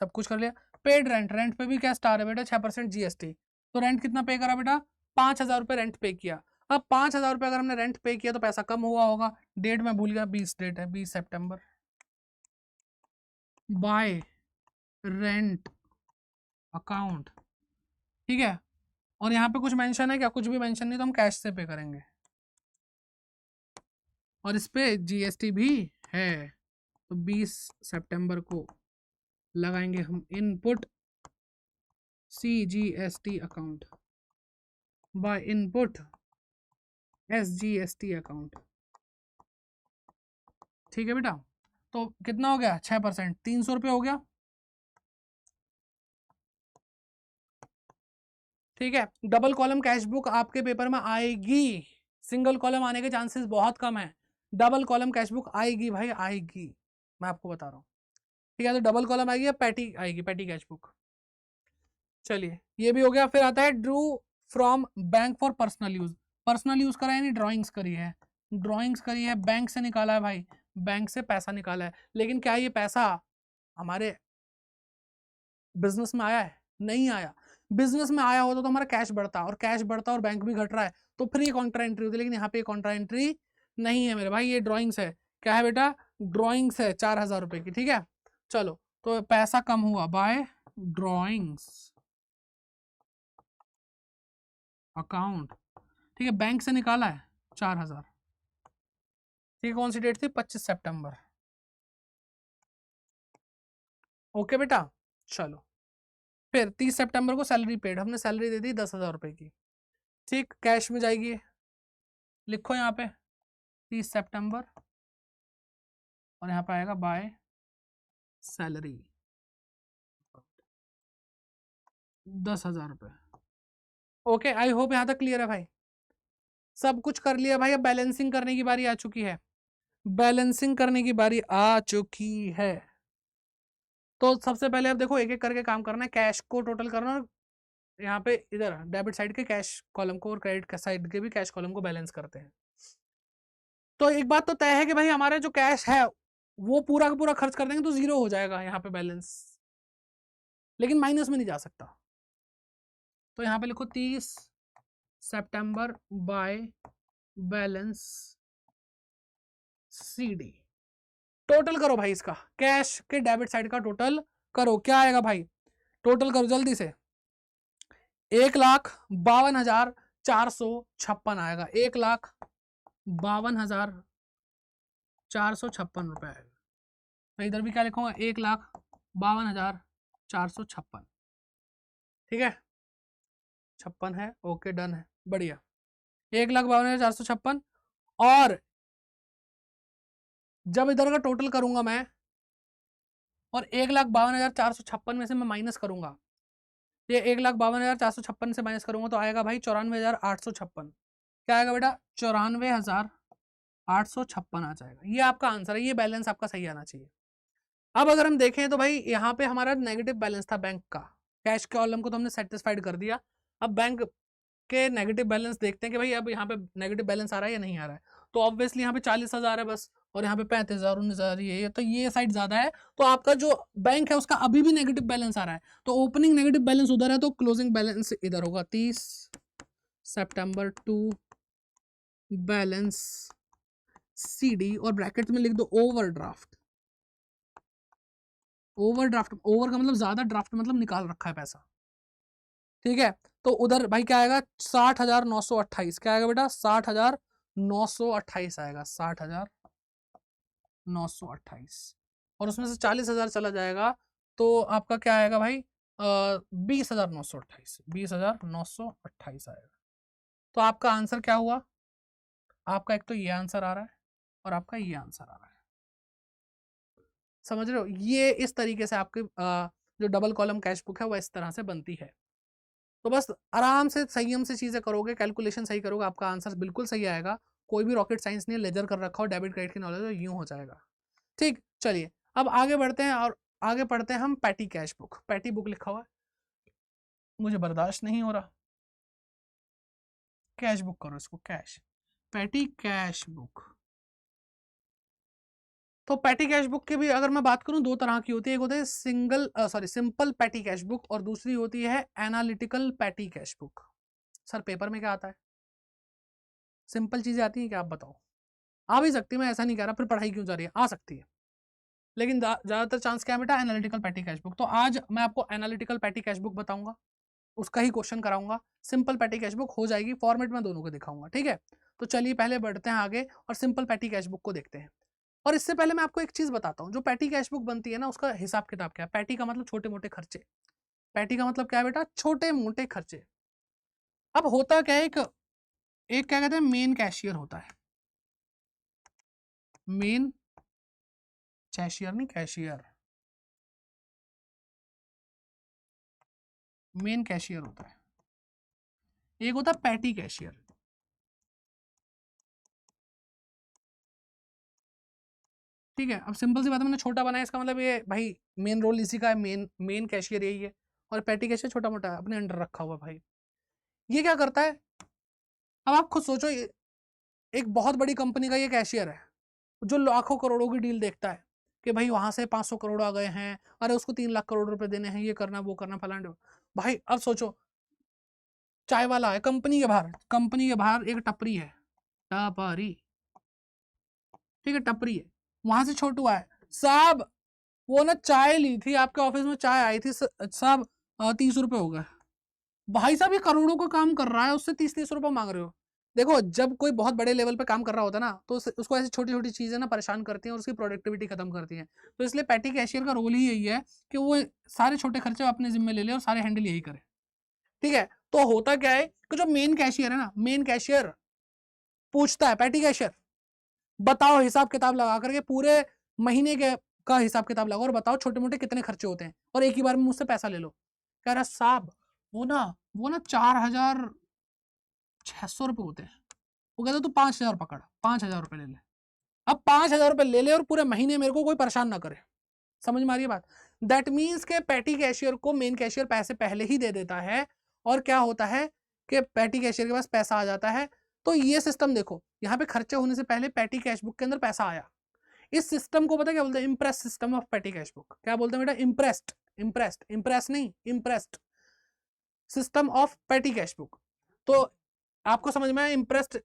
सब कुछ कर लिया। पेड रेंट, रेंट पे भी क्या स्टार है बेटा, 6% जीएसटी। तो रेंट कितना पे करा बेटा, 5,000 रुपये रेंट पे किया। अब 5,000 रुपये अगर हमने रेंट पे किया तो पैसा कम हुआ होगा। डेट में भूल गया, 20 डेट है, 20 सितंबर। बाय रेंट अकाउंट, ठीक है, और यहाँ पे कुछ मेंशन है क्या, कुछ भी मेंशन नहीं, तो हम कैश से पे करेंगे, और इस पे जीएसटी भी है, तो 20 सितंबर को लगाएंगे हम input CGST account by input SGST account, ठीक है बेटा। तो कितना हो गया, 6%, 300 रुपये हो गया, ठीक है। डबल कॉलम कैश बुक आपके पेपर में आएगी, सिंगल कॉलम आने के चांसेस बहुत कम है। डबल कॉलम कैश बुक आएगी भाई, आएगी, मैं आपको बता रहा हूँ, ठीक है। तो डबल कॉलम आएगी या पैटी आएगी, पैटी कैश बुक। चलिए ये भी हो गया। फिर आता है Drew from bank for personal use. Personal use करा है, यानी ड्रॉइंग्स करी है, ड्रॉइंग्स करी है, बैंक से निकाला है भाई, बैंक से पैसा निकाला है, लेकिन क्या ये पैसा हमारे बिजनेस में आया है, नहीं आया। बिजनेस में आया होता तो हमारा कैश बढ़ता, और कैश बढ़ता और बैंक भी घट रहा है, तो फ्री कॉन्ट्रा एंट्री होती, लेकिन यहाँ पे कॉन्ट्रा एंट्री नहीं है मेरे भाई, ये ड्रॉइंग्स है। क्या है बेटा, ड्रॉइंग्स है 4,000 रुपए की, ठीक है। चलो तो पैसा कम हुआ बाय ड्रॉइंग्स अकाउंट, ठीक है, बैंक से निकाला है 4,000, ठीक है। कौन सी डेट थी, 25 सितंबर। ओके बेटा, चलो फिर 30 सितंबर को सैलरी पेड, हमने सैलरी दे दी 10,000 रुपए की, ठीक, कैश में जाएगी, लिखो यहाँ पे 30 सितंबर, और यहाँ पे आएगा बाय सैलरी 10,000 रुपये। ओके, आई होप यहाँ तक क्लियर है भाई, सब कुछ कर लिया भाई। अब बैलेंसिंग करने की बारी आ चुकी है, बैलेंसिंग करने की बारी आ चुकी है। तो सबसे पहले अब देखो एक एक करके काम करना है, कैश को टोटल करना, और यहाँ पे इधर डेबिट साइड के कैश कॉलम को और क्रेडिट साइड के भी कैश कॉलम को बैलेंस करते हैं। तो एक बात तो तय है कि भाई हमारे जो कैश है वो पूरा का पूरा खर्च कर देंगे तो जीरो हो जाएगा यहाँ पे बैलेंस, लेकिन माइनस में नहीं जा सकता। तो यहाँ पे लिखो 30 सितंबर बाय बैलेंस CD। टोटल करो भाई, इसका कैश के डेबिट साइड का टोटल करो, क्या आएगा भाई, टोटल करो जल्दी से। 1,52,456 आएगा, 1,52,456 रुपए आएगा। तो इधर भी क्या लिखूंगा, 1,52,456, ठीक है, 56 है, ओके डन है, बढ़िया। 1,52,456, और जब इधर का टोटल करूंगा मैं, और 1,52,456 में से मैं माइनस करूंगा, ये 1,52,456 से माइनस करूंगा तो आएगा भाई 94,856। क्या आएगा बेटा? 94,856 आ जाएगा। ये आपका आंसर है, ये बैलेंस आपका सही आना चाहिए। अब अगर हम देखें तो भाई यहाँ पे हमारा नेगेटिव बैलेंस था बैंक का, कैश कॉलम को तो हमने सेटिस्फाइड कर दिया। अब बैंक के नेगेटिव बैलेंस देखते हैं कि भाई अब यहाँ पे नेगेटिव बैलेंस आ रहा है या नहीं आ रहा है। तो ऑब्वियसली यहाँ पे 40,000 है बस, और यहाँ पे 35,000 19,000 ये, तो ये साइड ज्यादा है। तो आपका जो बैंक है उसका अभी भी नेगेटिव बैलेंस आ रहा है, तो ओपनिंग नेगेटिव बैलेंस उधर है तो क्लोजिंग बैलेंस इधर होगा। 30 सितंबर टू बैलेंस CD और ब्रैकेट में लिख दो ओवरड्राफ्ट। ओवरड्राफ्ट, ओवर का मतलब ज्यादा, ड्राफ्ट मतलब निकाल रखा है पैसा, ठीक है। तो उधर भाई क्या आएगा? 60,928। क्या आएगा बेटा? 60,928 आएगा, 60,928। और उसमें से 40,000 चला जाएगा तो आपका क्या आएगा भाई? 20,928, 20,928 आएगा। तो आपका आंसर क्या हुआ? आपका एक तो ये आंसर आ रहा है और आपका ये आंसर आ रहा है। समझ रहे हो? ये इस तरीके से आपके जो डबल कॉलम कैश बुक है वो इस तरह से बनती है। तो बस आराम से संयम से चीजें करोगे, कैलकुलेशन सही करोगे, आपका आंसर बिल्कुल सही आएगा। कोई भी रॉकेट साइंस नहीं है, लेजर कर रखा हो, डेबिट क्रेडिट की नॉलेज हो, यूं हो जाएगा। ठीक, चलिए अब आगे बढ़ते हैं और आगे पढ़ते हैं हम petty cash book. Petty book लिखा हुआ है, मुझे बर्दाश्त नहीं हो रहा। कैश बुक करो इसको, कैश, पैटी कैश बुक। तो पैटी कैश बुक की भी अगर मैं बात करूं, दो तरह की होती है। एक होती है सिंपल पैटी कैश बुक, और दूसरी होती है analytical petty cash book. Sir paper में क्या आता है? सिंपल चीजें आती हैं क्या? आप बताओ। आ भी सकती है, मैं ऐसा नहीं कह रहा, फिर पढ़ाई क्यों जा रही है, आ सकती है, लेकिन ज्यादातर चांस क्या है बेटा? Analytical petty cash book. तो आज मैं आपको एनालिटिकल पैटी कैश बुक बताऊंगा, उसका ही क्वेश्चन कराऊंगा। सिंपल पैटी कैश बुक हो जाएगी, फॉर्मेट में दोनों को दिखाऊंगा, ठीक है। तो चलिए पहले बढ़ते हैं आगे और सिंपल पैटी कैश बुक को देखते हैं। और इससे पहले मैं आपको एक चीज बताता हूँ, जो पैटी कैश बुक बनती है ना, उसका हिसाब किताब क्या है। पैटी का मतलब छोटे मोटे खर्चे। पैटी का मतलब क्या है बेटा? छोटे मोटे खर्चे। अब होता क्या है, एक क्या कहते हैं, मेन कैशियर होता है। मेन कैशियर नहीं, कैशियर, मेन कैशियर होता है। एक होता है पैटी कैशियर। ठीक है, अब सिंपल सी बात है, मैंने छोटा बनाया, इसका मतलब ये भाई मेन रोल इसी का है, मेन मेन कैशियर यही है। और पैटी कैशियर छोटा मोटा अपने अंडर रखा हुआ भाई। ये क्या करता है? अब आप खुद सोचो, एक बहुत बड़ी कंपनी का ये कैशियर है जो लाखों करोड़ों की डील देखता है कि भाई वहां से 500 करोड़ आ गए हैं, अरे उसको 3 लाख करोड़ रुपए देने हैं, ये करना वो करना फलाना। भाई अब सोचो, चाय वाला है कंपनी के बाहर, कंपनी के बाहर एक टपरी है, टपरी, ठीक है, टपरी है। वहां से छोटू आए, साहब वो ना चाय ली थी आपके ऑफिस में, चाय आई थी साहब, 30 रुपए हो गए। भाई साहब ये करोड़ों का काम कर रहा है, उससे 30-30 रुपए मांग रहे हो। देखो जब कोई बहुत बड़े लेवल पे काम कर रहा होता है ना, तो उसको ऐसी छोटी छोटी चीजें ना परेशान करती हैं और उसकी प्रोडक्टिविटी खत्म करती हैं। तो इसलिए पैटी कैशियर का रोल ही यही है कि वो सारे छोटे खर्चे अपने जिम्मे ले ले और सारे हैंडल यही करे, ठीक है। तो होता क्या है कि जो मेन कैशियर है ना, मेन कैशियर पूछता है पैटी कैशियर, बताओ हिसाब किताब लगा करके पूरे महीने के का हिसाब किताब लगाओ और बताओ छोटे मोटे कितने खर्चे होते हैं, और एक ही बार में मुझसे पैसा ले लो। कह रहा साहब वो ना 4,600 रुपये होते हैं। वो कहता तू 5,000 पकड़, 5,000 रुपये ले ले। अब 5,000 रुपये ले ले और पूरे महीने मेरे को कोई परेशान ना करे। समझ में आ रही है बात? दैट मीन्स के पैटी कैशियर को मेन कैशियर पैसे पहले ही दे देता है, और क्या होता है कि पैटी कैशियर के पास पैसा आ जाता है। तो ये सिस्टम देखो, यहाँ पे खर्चे होने से पहले पैटी कैश बुक के अंदर पैसा आया। इस सिस्टम को पता है क्या बोलते हैं? Impress system of patty cash book. क्या बोलते हैं बेटा? इम्प्रेस्ड, इम्प्रेस्ड, इम्प्रेस नहीं, impressed system of patty cash book. तो आपको समझ में आया इम्प्रेस्ड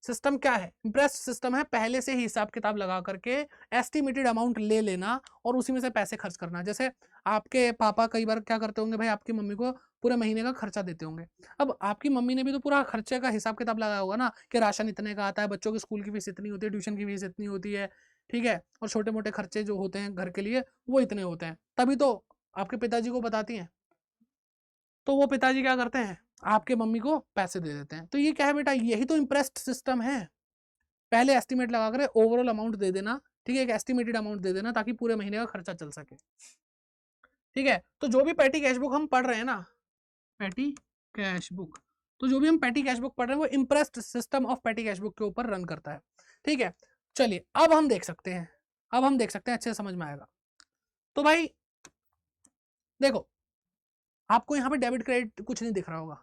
सिस्टम क्या है? इम्प्रेस्ड सिस्टम है पहले से ही हिसाब किताब लगा करके एस्टिमेटेड अमाउंट ले लेना और उसी में से पैसे खर्च करना। जैसे आपके पापा कई बार क्या करते होंगे भाई, आपकी मम्मी को पूरे महीने का खर्चा देते होंगे। अब आपकी मम्मी ने भी तो पूरा खर्चे का हिसाब किताब लगाया होगा ना, कि राशन इतने का आता है, बच्चों की स्कूल की फीस इतनी होती है, ट्यूशन की फीस इतनी होती है, ठीक है, और छोटे मोटे खर्चे जो होते हैं घर के लिए वो इतने होते हैं, तभी तो आपके पिताजी को बताती हैं। तो वो पिताजी क्या करते हैं? आपके मम्मी को पैसे दे देते हैं। तो ये क्या है बेटा? यही तो इम्प्रेस्ड सिस्टम है। पहले एस्टिमेट लगा कर ओवरऑल अमाउंट दे देना, ठीक है, एक एस्टिमेटेड अमाउंट दे देना ताकि पूरे महीने का खर्चा चल सके, ठीक है। तो जो भी पैटी कैश बुक हम पढ़ रहे हैं ना, पैटी कैश बुक। तो जो भी हम पैटी कैश बुक पढ़ रहे हैं वो impressed system of patty cash book के ऊपर रन करता है। ठीक है, चलिए अब हम देख सकते हैं, अब हम देख सकते हैं, अच्छे से समझ में आएगा। तो भाई देखो, आपको यहाँ पे डेबिट क्रेडिट कुछ नहीं दिख रहा होगा,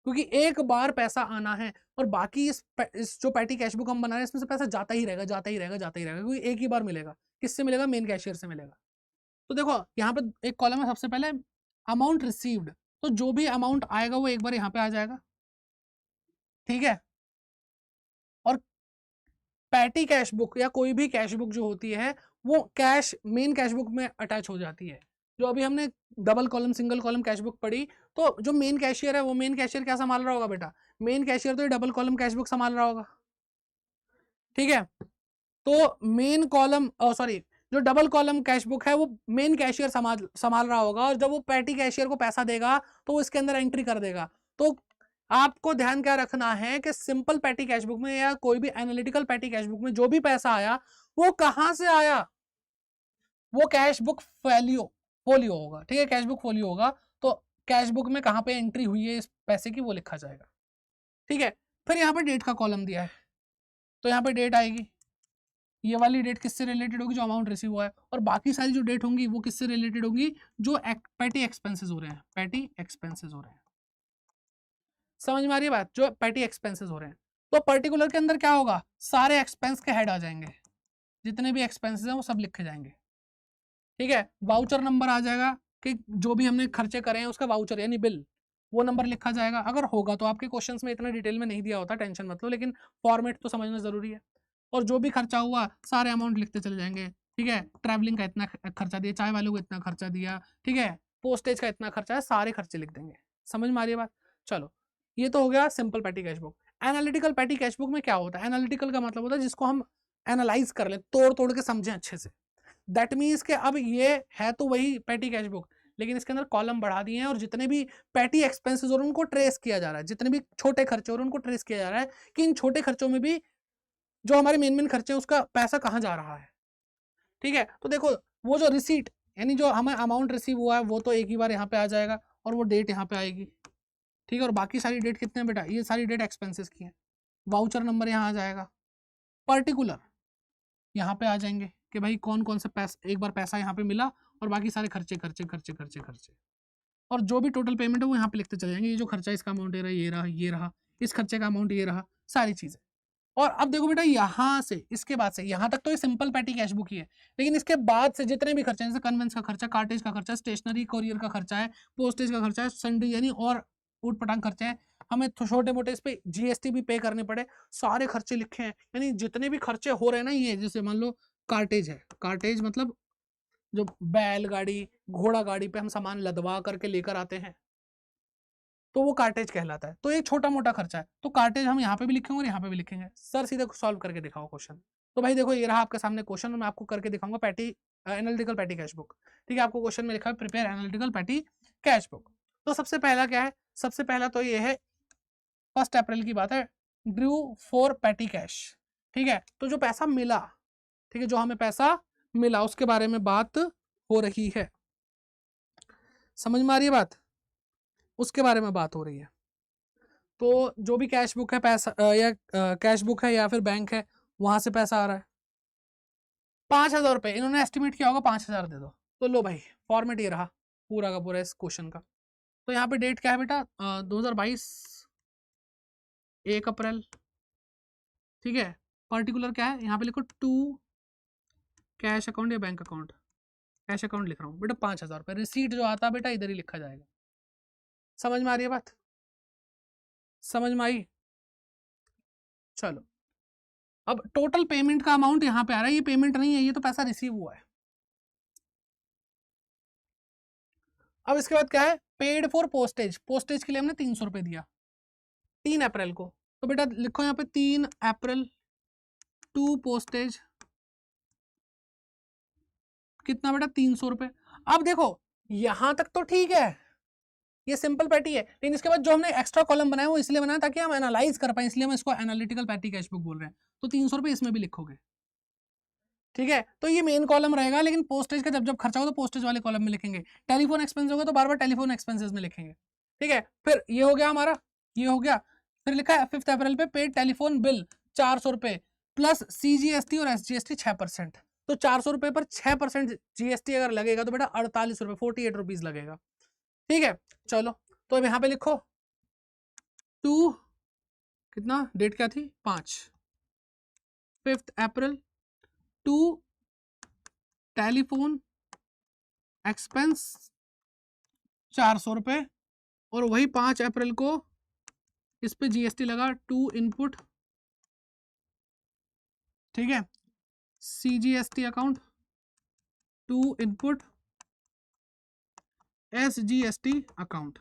क्योंकि एक बार पैसा आना है और बाकी इस जो पैटी कैश बुक हम बना रहे हैं इसमें से पैसा जाता ही रहेगा, जाता ही रहेगा, जाता ही रहेगा, क्योंकि एक ही बार मिलेगा। किससे मिलेगा? मेन कैशियर से मिलेगा। तो देखो यहाँ पे एक कॉलम है, सबसे पहले अमाउंट रिसीव्ड, तो जो भी अमाउंट आएगा वो एक बार यहाँ पे आ जाएगा। ठीक है, और पैटी कैश बुक या कोई भी कैश बुक जो होती है वो कैश मेन कैश बुक में अटैच हो जाती है। जो अभी हमने double column single column cash book पढ़ी, तो जो मेन कैशियर है वो मेन कैशियर क्या संभाल रहा होगा बेटा? मेन कैशियर तो ये डबल कॉलम कैश बुक संभाल रहा होगा। ठीक है, तो मेन कॉलम सॉरी जो डबल कॉलम कैश बुक है वो मेन कैशियर संभाल रहा होगा, और जब वो पैटी कैशियर को पैसा देगा तो वो इसके अंदर एंट्री कर देगा। तो आपको ध्यान क्या रखना है कि सिंपल पैटी कैश बुक में या कोई भी एनालिटिकल पैटी कैश बुक में जो भी पैसा आया वो कहां से आया? वो कैश बुक फोलियो होगा। ठीक है, कैश बुक फोलियो होगा, तो कैश बुक में कहां पे एंट्री हुई है इस पैसे की वो लिखा जाएगा। ठीक है, फिर यहाँ पे डेट का कॉलम दिया है, तो यहाँ पे डेट आएगी। ये वाली डेट किससे रिलेटेड होगी? जो अमाउंट रिसीव हुआ है। और बाकी सारी जो डेट होंगी वो किससे रिलेटेड होगी? जो पैटी एक्सपेंसेस हो रहे हैं, पैटी एक्सपेंसेस हो रहे हैं। समझ में आ रही है बात? जो पैटी एक्सपेंसेस हो रहे हैं, तो पर्टिकुलर के अंदर क्या होगा? सारे एक्सपेंस के हेड आ जाएंगे, जितने भी एक्सपेंसेस हैं वो सब लिखे जाएंगे। ठीक है, वाउचर नंबर आ जाएगा कि जो भी हमने खर्चे करे हैं उसका वाउचर यानी बिल, वो नंबर लिखा जाएगा। अगर होगा तो आपके क्वेश्चंस में इतना डिटेल में नहीं दिया होता, टेंशन मत लो, लेकिन फॉर्मेट तो समझना जरूरी है। और जो भी खर्चा हुआ सारे अमाउंट लिखते चले जाएंगे। ठीक है, ट्रैवलिंग का इतना खर्चा दिया, चाय वालों को इतना खर्चा दिया, ठीक है, पोस्टेज का इतना खर्चा है, सारे खर्चे लिख देंगे। समझ में आ रही है बात? चलो, ये तो हो गया simple patty cash book. Analytical petty cash book में क्या होता है? एनालिटिकल का मतलब होता है जिसको हम एनालाइज कर ले, तोड़ तोड़ के समझें अच्छे से। दैट मीन्स के अब ये है तो वही पैटी कैश बुक, लेकिन इसके अंदर कॉलम बढ़ा दिए हैं और जितने भी पैटी एक्सपेंसेस और उनको ट्रेस किया जा रहा है, जितने भी छोटे खर्चे और उनको ट्रेस किया जा रहा है कि इन छोटे खर्चों में भी जो हमारे मेन खर्चे हैं उसका पैसा कहाँ जा रहा है। ठीक है, तो देखो वो जो रिसीट यानी जो हमें अमाउंट रिसीव हुआ है वो तो एक ही बार यहाँ पे आ जाएगा और वो डेट यहाँ पे आएगी। ठीक है, और बाकी सारी डेट कितने हैं बेटा? ये सारी डेट एक्सपेंसेस की है। वाउचर नंबर यहाँ आ जाएगा, पर्टिकुलर यहाँ पे आ जाएंगे कि भाई कौन कौन से पैसा, एक बार पैसा यहाँ पे मिला और बाकी सारे खर्चे खर्चे खर्चे खर्चे खर्चे, और जो भी टोटल पेमेंट है वो यहाँ पे लिखते चले जाएंगे। ये जो खर्चा इसका अमाउंट ये रहा, ये रहा, इस खर्चे का अमाउंट ये रहा, सारी चीजें। और अब देखो बेटा, यहाँ से इसके बाद से यहाँ तक तो ये सिंपल पैटी कैश बुक ही है, लेकिन इसके बाद से जितने भी खर्चे हैं, जैसे कन्वेंस का खर्चा, कार्टेज का खर्चा, स्टेशनरी कोरियर का खर्चा है, पोस्टेज का खर्चा है, सन्डे यानी और ऊट पटांग खर्चे हैं, हमें छोटे मोटे इस पे जीएसटी भी पे करने पड़े, सारे खर्चे लिखे हैं। यानी जितने भी खर्चे हो रहे हैं ना, ये जैसे मान लो कार्टेज है, कार्टेज मतलब जो बैलगाड़ी घोड़ा गाड़ी पे हम सामान लदवा करके लेकर आते हैं तो वो कार्टेज कहलाता है। तो एक छोटा मोटा खर्चा है, तो कार्टेज हम यहाँ पे भी लिखेंगे और यहाँ पे भी लिखेंगे। सर सीधे सॉल्व करके दिखाओ क्वेश्चन। तो भाई देखो, ये रहा आपके सामने क्वेश्चन और मैं आपको करके दिखाऊंगा petty analytical petty cash book. ठीक है, आपको क्वेश्चन में लिखा है prepare analytical petty cash book. तो सबसे पहला क्या है? सबसे पहला तो ये है 1 अप्रैल की बात है, ड्रू फॉर पैटी कैश। ठीक है, तो जो पैसा मिला, ठीक है, जो हमें पैसा मिला उसके बारे में बात हो रही है। समझ में आ रही है बात? उसके बारे में बात हो रही है। तो जो भी कैश बुक है पैसा या कैश बुक है या फिर बैंक है, वहां से पैसा आ रहा है 5,000 रुपये, इन्होंने एस्टिमेट किया होगा 5,000 दे दो। तो लो भाई, फॉर्मेट ये रहा पूरा का पूरा इस क्वेश्चन का। तो यहाँ पे डेट क्या है बेटा? 2022 1 अप्रैल। ठीक है, पर्टिकुलर क्या है? यहाँ पे लिखो टू कैश अकाउंट या बैंक अकाउंट, कैश अकाउंट लिख रहा हूँ बेटा 5,000 रुपये। रिसीट जो आता है बेटा इधर ही लिखा जाएगा। समझ में आ रही है बात? समझ में आई? चलो, अब टोटल पेमेंट का अमाउंट यहाँ पे आ रहा है, ये पेमेंट नहीं है, ये तो पैसा रिसीव हुआ है। अब इसके बाद क्या है? पेड फॉर पोस्टेज, पोस्टेज के लिए हमने 300 रुपये दिया 3 अप्रैल को। तो बेटा लिखो यहाँ पे 3 अप्रैल टू पोस्टेज, कितना बेटा? 300 रुपये। अब देखो यहां तक तो ठीक है, ये सिंपल पैटी है, लेकिन इसके बाद जो हमने एक्स्ट्रा कॉलम बनाया वो इसलिए बनाया ताकि हम एनालाइज कर पाए, इसलिए हम इसको एनालिटिकल पैटी कैश बुक बोल रहे हैं। तो 300 रुपये इसमें भी लिखोगे। ठीक है, तो ये मेन कॉलम रहेगा, लेकिन पोस्टेज का जब जब खर्चा हो तो पोस्टेज वाले कॉलम में लिखेंगे। टेलीफोन एक्सपेंस होगा तो बार बार टेलीफोन एक्सपेंसेस में लिखेंगे। ठीक है, फिर ये हो गया हमारा, ये हो गया। फिर लिखा है 5 अप्रैल पे पेड टेलीफोन बिल 400 रुपए प्लस CGST और SGST 6%। तो 400 रुपए पर 6% GST अगर लगेगा तो बेटा 48 रुपए 48 रुपीज लगेगा। ठीक है, चलो तो अब यहाँ पे लिखो 2 कितना, डेट क्या थी 5 अप्रैल टू टेलीफोन एक्सपेंस 400 रुपए, और वही 5 अप्रैल को इस पे GST लगा 2 इनपुट, ठीक है, CGST account 2 input SGST account.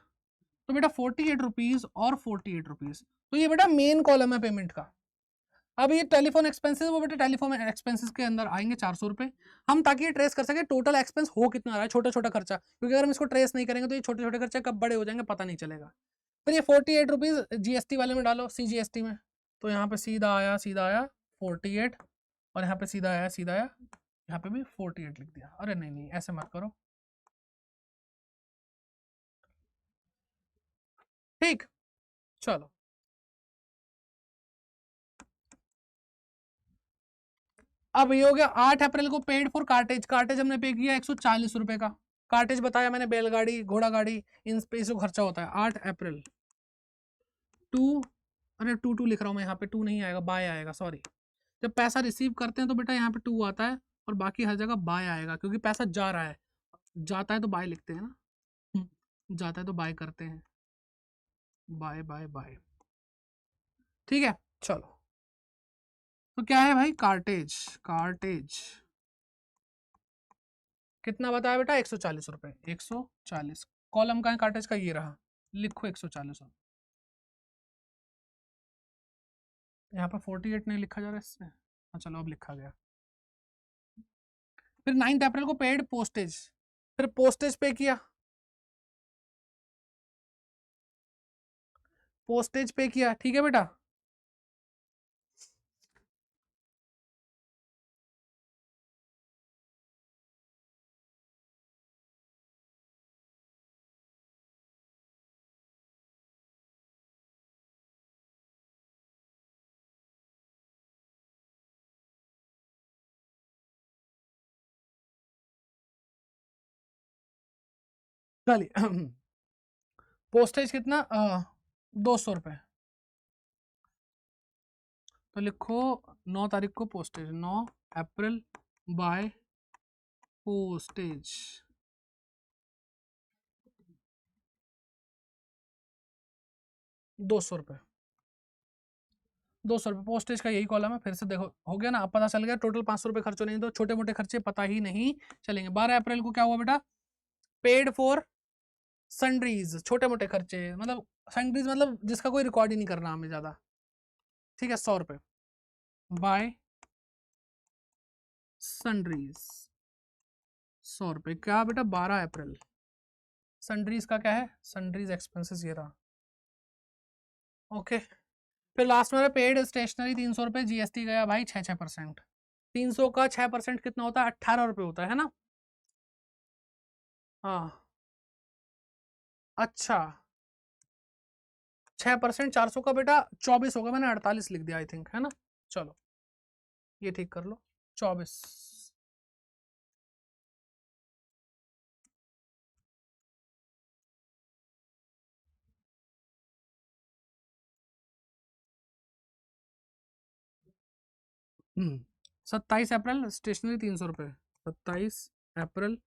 तो बेटा 48 रुपीज और 48 रुपीज, तो ये बेटा मेन कॉलम है पेमेंट का। अब ये टेलीफोन एक्सपेंसेस, वो बेटा टेलीफोन एक्सपेंसेस के अंदर आएंगे 400 रुपए, हम ताकि ये ट्रेस कर सके टोटल एक्सपेंस हो कितना आ रहा है, छोटा छोटा खर्चा, क्योंकि अगर हम इसको ट्रेस नहीं करेंगे तो ये छोटे छोटे खर्चे कब बड़े हो जाएंगे पता नहीं चलेगा। फिर ये 48 रुपीज GST वाले में डालो, CGST में, तो यहाँ पे सीधा आया 48, और यहाँ पे सीधा आया यहाँ पे भी 48 लिख दिया। अरे नहीं नहीं ऐसे मत करो, ठीक, चलो अब ये हो गया 8 अप्रैल को पेड फॉर कार्टेज, कार्टेज हमने पे किया 140 रुपए का, कार्टेज बताया मैंने, बैलगाड़ी घोड़ा गाड़ी इन पे इसको खर्चा होता है। 8 अप्रैल टू, अरे टू लिख रहा हूँ मैं, यहाँ पे 2 नहीं आएगा, बाय आएगा, सॉरी। जब पैसा रिसीव करते हैं तो बेटा यहाँ पे 2 आता है और बाकी हर जगह बाय आएगा, क्योंकि पैसा जा रहा है, जाता है तो बाय लिखते हैं ना, जाता है तो बाय करते हैं, बाय बाय बाय, ठीक है चलो। तो क्या है भाई, कार्टेज, कार्टेज कितना बताया बेटा 140 रुपए, 140, कॉलम का है कार्टेज का, ये रहा, लिखो 140 रुपए। यहाँ पर 48 नहीं लिखा जा रहा है इससे, हाँ चलो अब लिखा गया। फिर 9 अप्रैल को पेड पोस्टेज, फिर पोस्टेज पे किया, पोस्टेज पे किया, ठीक है बेटा। चलिए पोस्टेज कितना 200 रुपए, तो लिखो 9 तारीख को पोस्टेज, 9 अप्रैल बाय पोस्टेज 200 रुपए, 200 रुपए पोस्टेज का यही कॉलम है। फिर से देखो हो गया ना, अब पता चल गया टोटल 500 रुपए खर्च नहीं, तो छोटे मोटे खर्चे पता ही नहीं चलेंगे। 12 अप्रैल को क्या हुआ बेटा, पेड फॉर सन्ड्रीज, छोटे मोटे खर्चे, मतलब सन्ड्रीज मतलब जिसका कोई रिकॉर्ड ही नहीं करना हमें ज्यादा, ठीक है, 100 रुपए बाय सन्ड्रीज, 100 रुपए क्या बेटा 12 अप्रैल, सन्ड्रीज का क्या है, सन्ड्रीज एक्सपेंसेस ये रहा, ओके। फिर लास्ट में पेड स्टेशनरी 300 रुपए, GST गया भाई 6%, 300 का 6% कितना होता है, 18 रुपए होता है ना, हाँ अच्छा 6%, 400 का बेटा 24 होगा, मैंने 48 लिख दिया आई थिंक, है ना, चलो ये ठीक कर लो 24, हम्म 27 अप्रैल स्टेशनरी 300 रुपए, 27 अप्रैल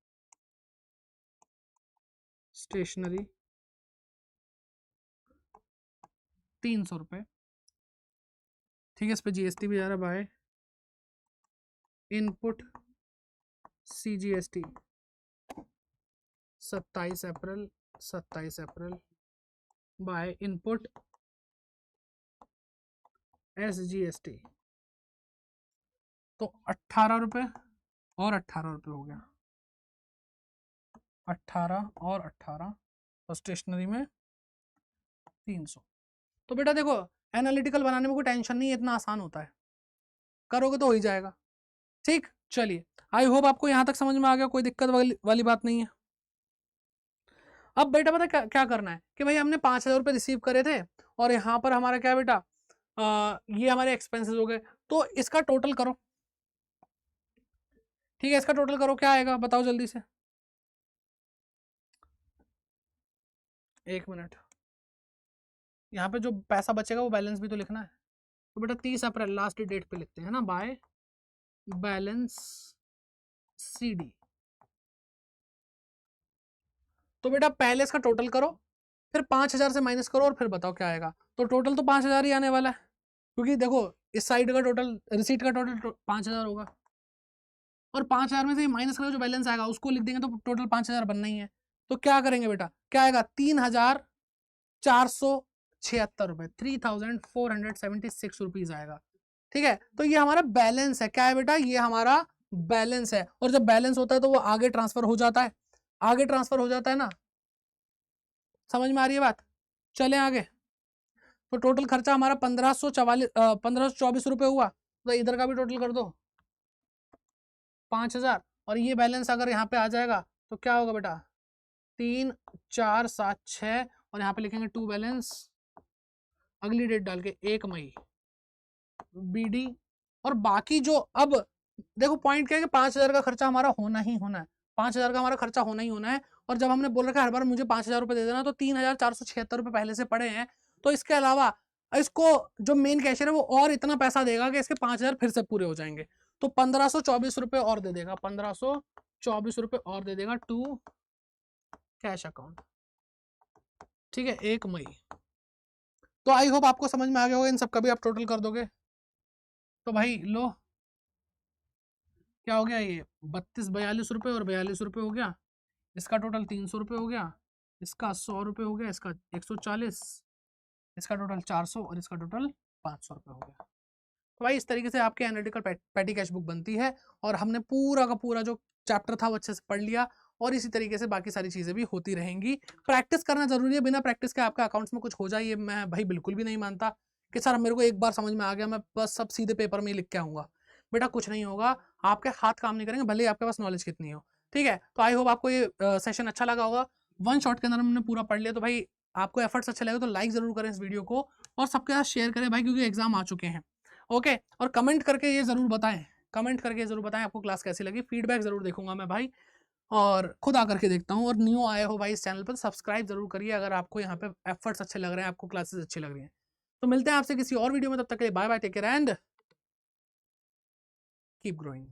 स्टेशनरी 300 रुपए, ठीक है, इस पे GST भी जा रहा है by input CGST 27 April, 27 April by input SGST, तो 18 रुपए और 18 रुपए हो गया, 18 और 18, और स्टेशनरी में 300। तो बेटा देखो एनालिटिकल बनाने में कोई टेंशन नहीं है, इतना आसान होता है, करोगे तो हो ही जाएगा, ठीक। चलिए आई होप आपको यहाँ तक समझ में आ गया, कोई दिक्कत वाली बात नहीं है। अब बेटा पता क्या क्या करना है कि भाई हमने 5,000 रुपये रिसीव करे थे और यहाँ पर हमारा क्या बेटा ये हमारे एक्सपेंसेस हो गए, तो इसका टोटल करो। ठीक है, इसका टोटल करो, क्या आएगा बताओ जल्दी से। 1 मिनट, यहाँ पे जो पैसा बचेगा वो बैलेंस भी तो लिखना है। तो बेटा 30 अप्रैल लास्ट डेट पे लिखते हैं ना, बाय बैलेंस CD। तो बेटा पहले इसका टोटल करो, फिर 5,000 से माइनस करो और फिर बताओ क्या आएगा। तो टोटल तो 5,000 ही आने वाला है, क्योंकि देखो इस साइड का टोटल, रिसीट का टोटल 5,000 होगा, और 5,000 में से माइनस करो जो बैलेंस आएगा उसको लिख देंगे, तो टोटल 5,000 बनना ही है। तो क्या करेंगे बेटा, क्या आएगा, 3,476 रुपये, 3,476 रुपीज आएगा। ठीक है, तो ये हमारा बैलेंस है, क्या है बेटा, ये हमारा बैलेंस है। और जब बैलेंस होता है तो वो आगे ट्रांसफर हो जाता है, आगे ट्रांसफर हो जाता है ना, समझ में आ रही है बात। चलें आगे। तो टोटल खर्चा हमारा 1,524 रुपये हुआ, तो इधर का भी टोटल कर दो 5,000, और ये बैलेंस अगर यहाँ पे आ जाएगा तो क्या होगा बेटा, 3,476, और यहाँ पे लिखेंगे टू बैलेंस, अगली डेट डाल के 1 मई BD। और बाकी जो, अब देखो पॉइंट क्या है कि 5,000 का खर्चा हमारा होना ही होना है, 5,000 का हमारा खर्चा होना ही होना है। और जब हमने बोल रखा है हर बार मुझे 5,000 रुपये दे देना, तो 3,476 रुपये पहले से पड़े हैं, तो इसके अलावा इसको जो मेन कैशियर है वो और इतना पैसा देगा कि इसके 5,000 फिर से पूरे हो जाएंगे। तो 1,524 रुपये और दे देगा, 1,524 रुपये और दे देगा टू कैश अकाउंट। ठीक है, 1 मई। तो आई होप आपको समझ में आ गया होगा, इन सब का भी आप टोटल कर दोगे। तो भाई लो क्या हो गया, ये 32-42 रुपये और 42 रुपये हो गया, इसका टोटल 300 रुपये हो गया, इसका 100 रुपये हो गया, इसका 140, इसका टोटल 400 और इसका टोटल 500 रुपये हो गया। तो भाई इस तरीके से आपके एनालिटिकल पैटी कैश बुक बनती है, और हमने पूरा का पूरा जो चैप्टर था वो अच्छे से पढ़ लिया, और इसी तरीके से बाकी सारी चीज़ें भी होती रहेंगी। प्रैक्टिस करना जरूरी है, बिना प्रैक्टिस के आपके अकाउंट्स में कुछ हो जाए ये मैं भाई बिल्कुल भी नहीं मानता कि सर मेरे को एक बार समझ में आ गया मैं बस सब सीधे पेपर में ही लिख के आऊँगा। बेटा कुछ नहीं होगा, आपके हाथ काम नहीं करेंगे भले ही आपके पास नॉलेज कितनी हो। ठीक है, तो आई होप आपको ये सेशन अच्छा लगा होगा, वन शॉट के अंदर हमने पूरा पढ़ लिया। तो भाई आपको एफर्ट्स अच्छे लगे तो लाइक जरूर करें इस वीडियो को, और सबके साथ शेयर करें भाई, क्योंकि एग्जाम आ चुके हैं। ओके, और कमेंट करके ये जरूर बताएं, कमेंट करके जरूर बताएं आपको क्लास कैसी लगी, फीडबैक जरूर देखूंगा मैं भाई, और खुद आकर के देखता हूँ। और न्यू आए हो भाई इस चैनल पर, सब्सक्राइब जरूर करिए अगर आपको यहाँ पे एफर्ट्स अच्छे लग रहे हैं, आपको क्लासेस अच्छी लग रही हैं। तो मिलते हैं आपसे किसी और वीडियो में, तब तक के लिए bye bye, take care and keep growing.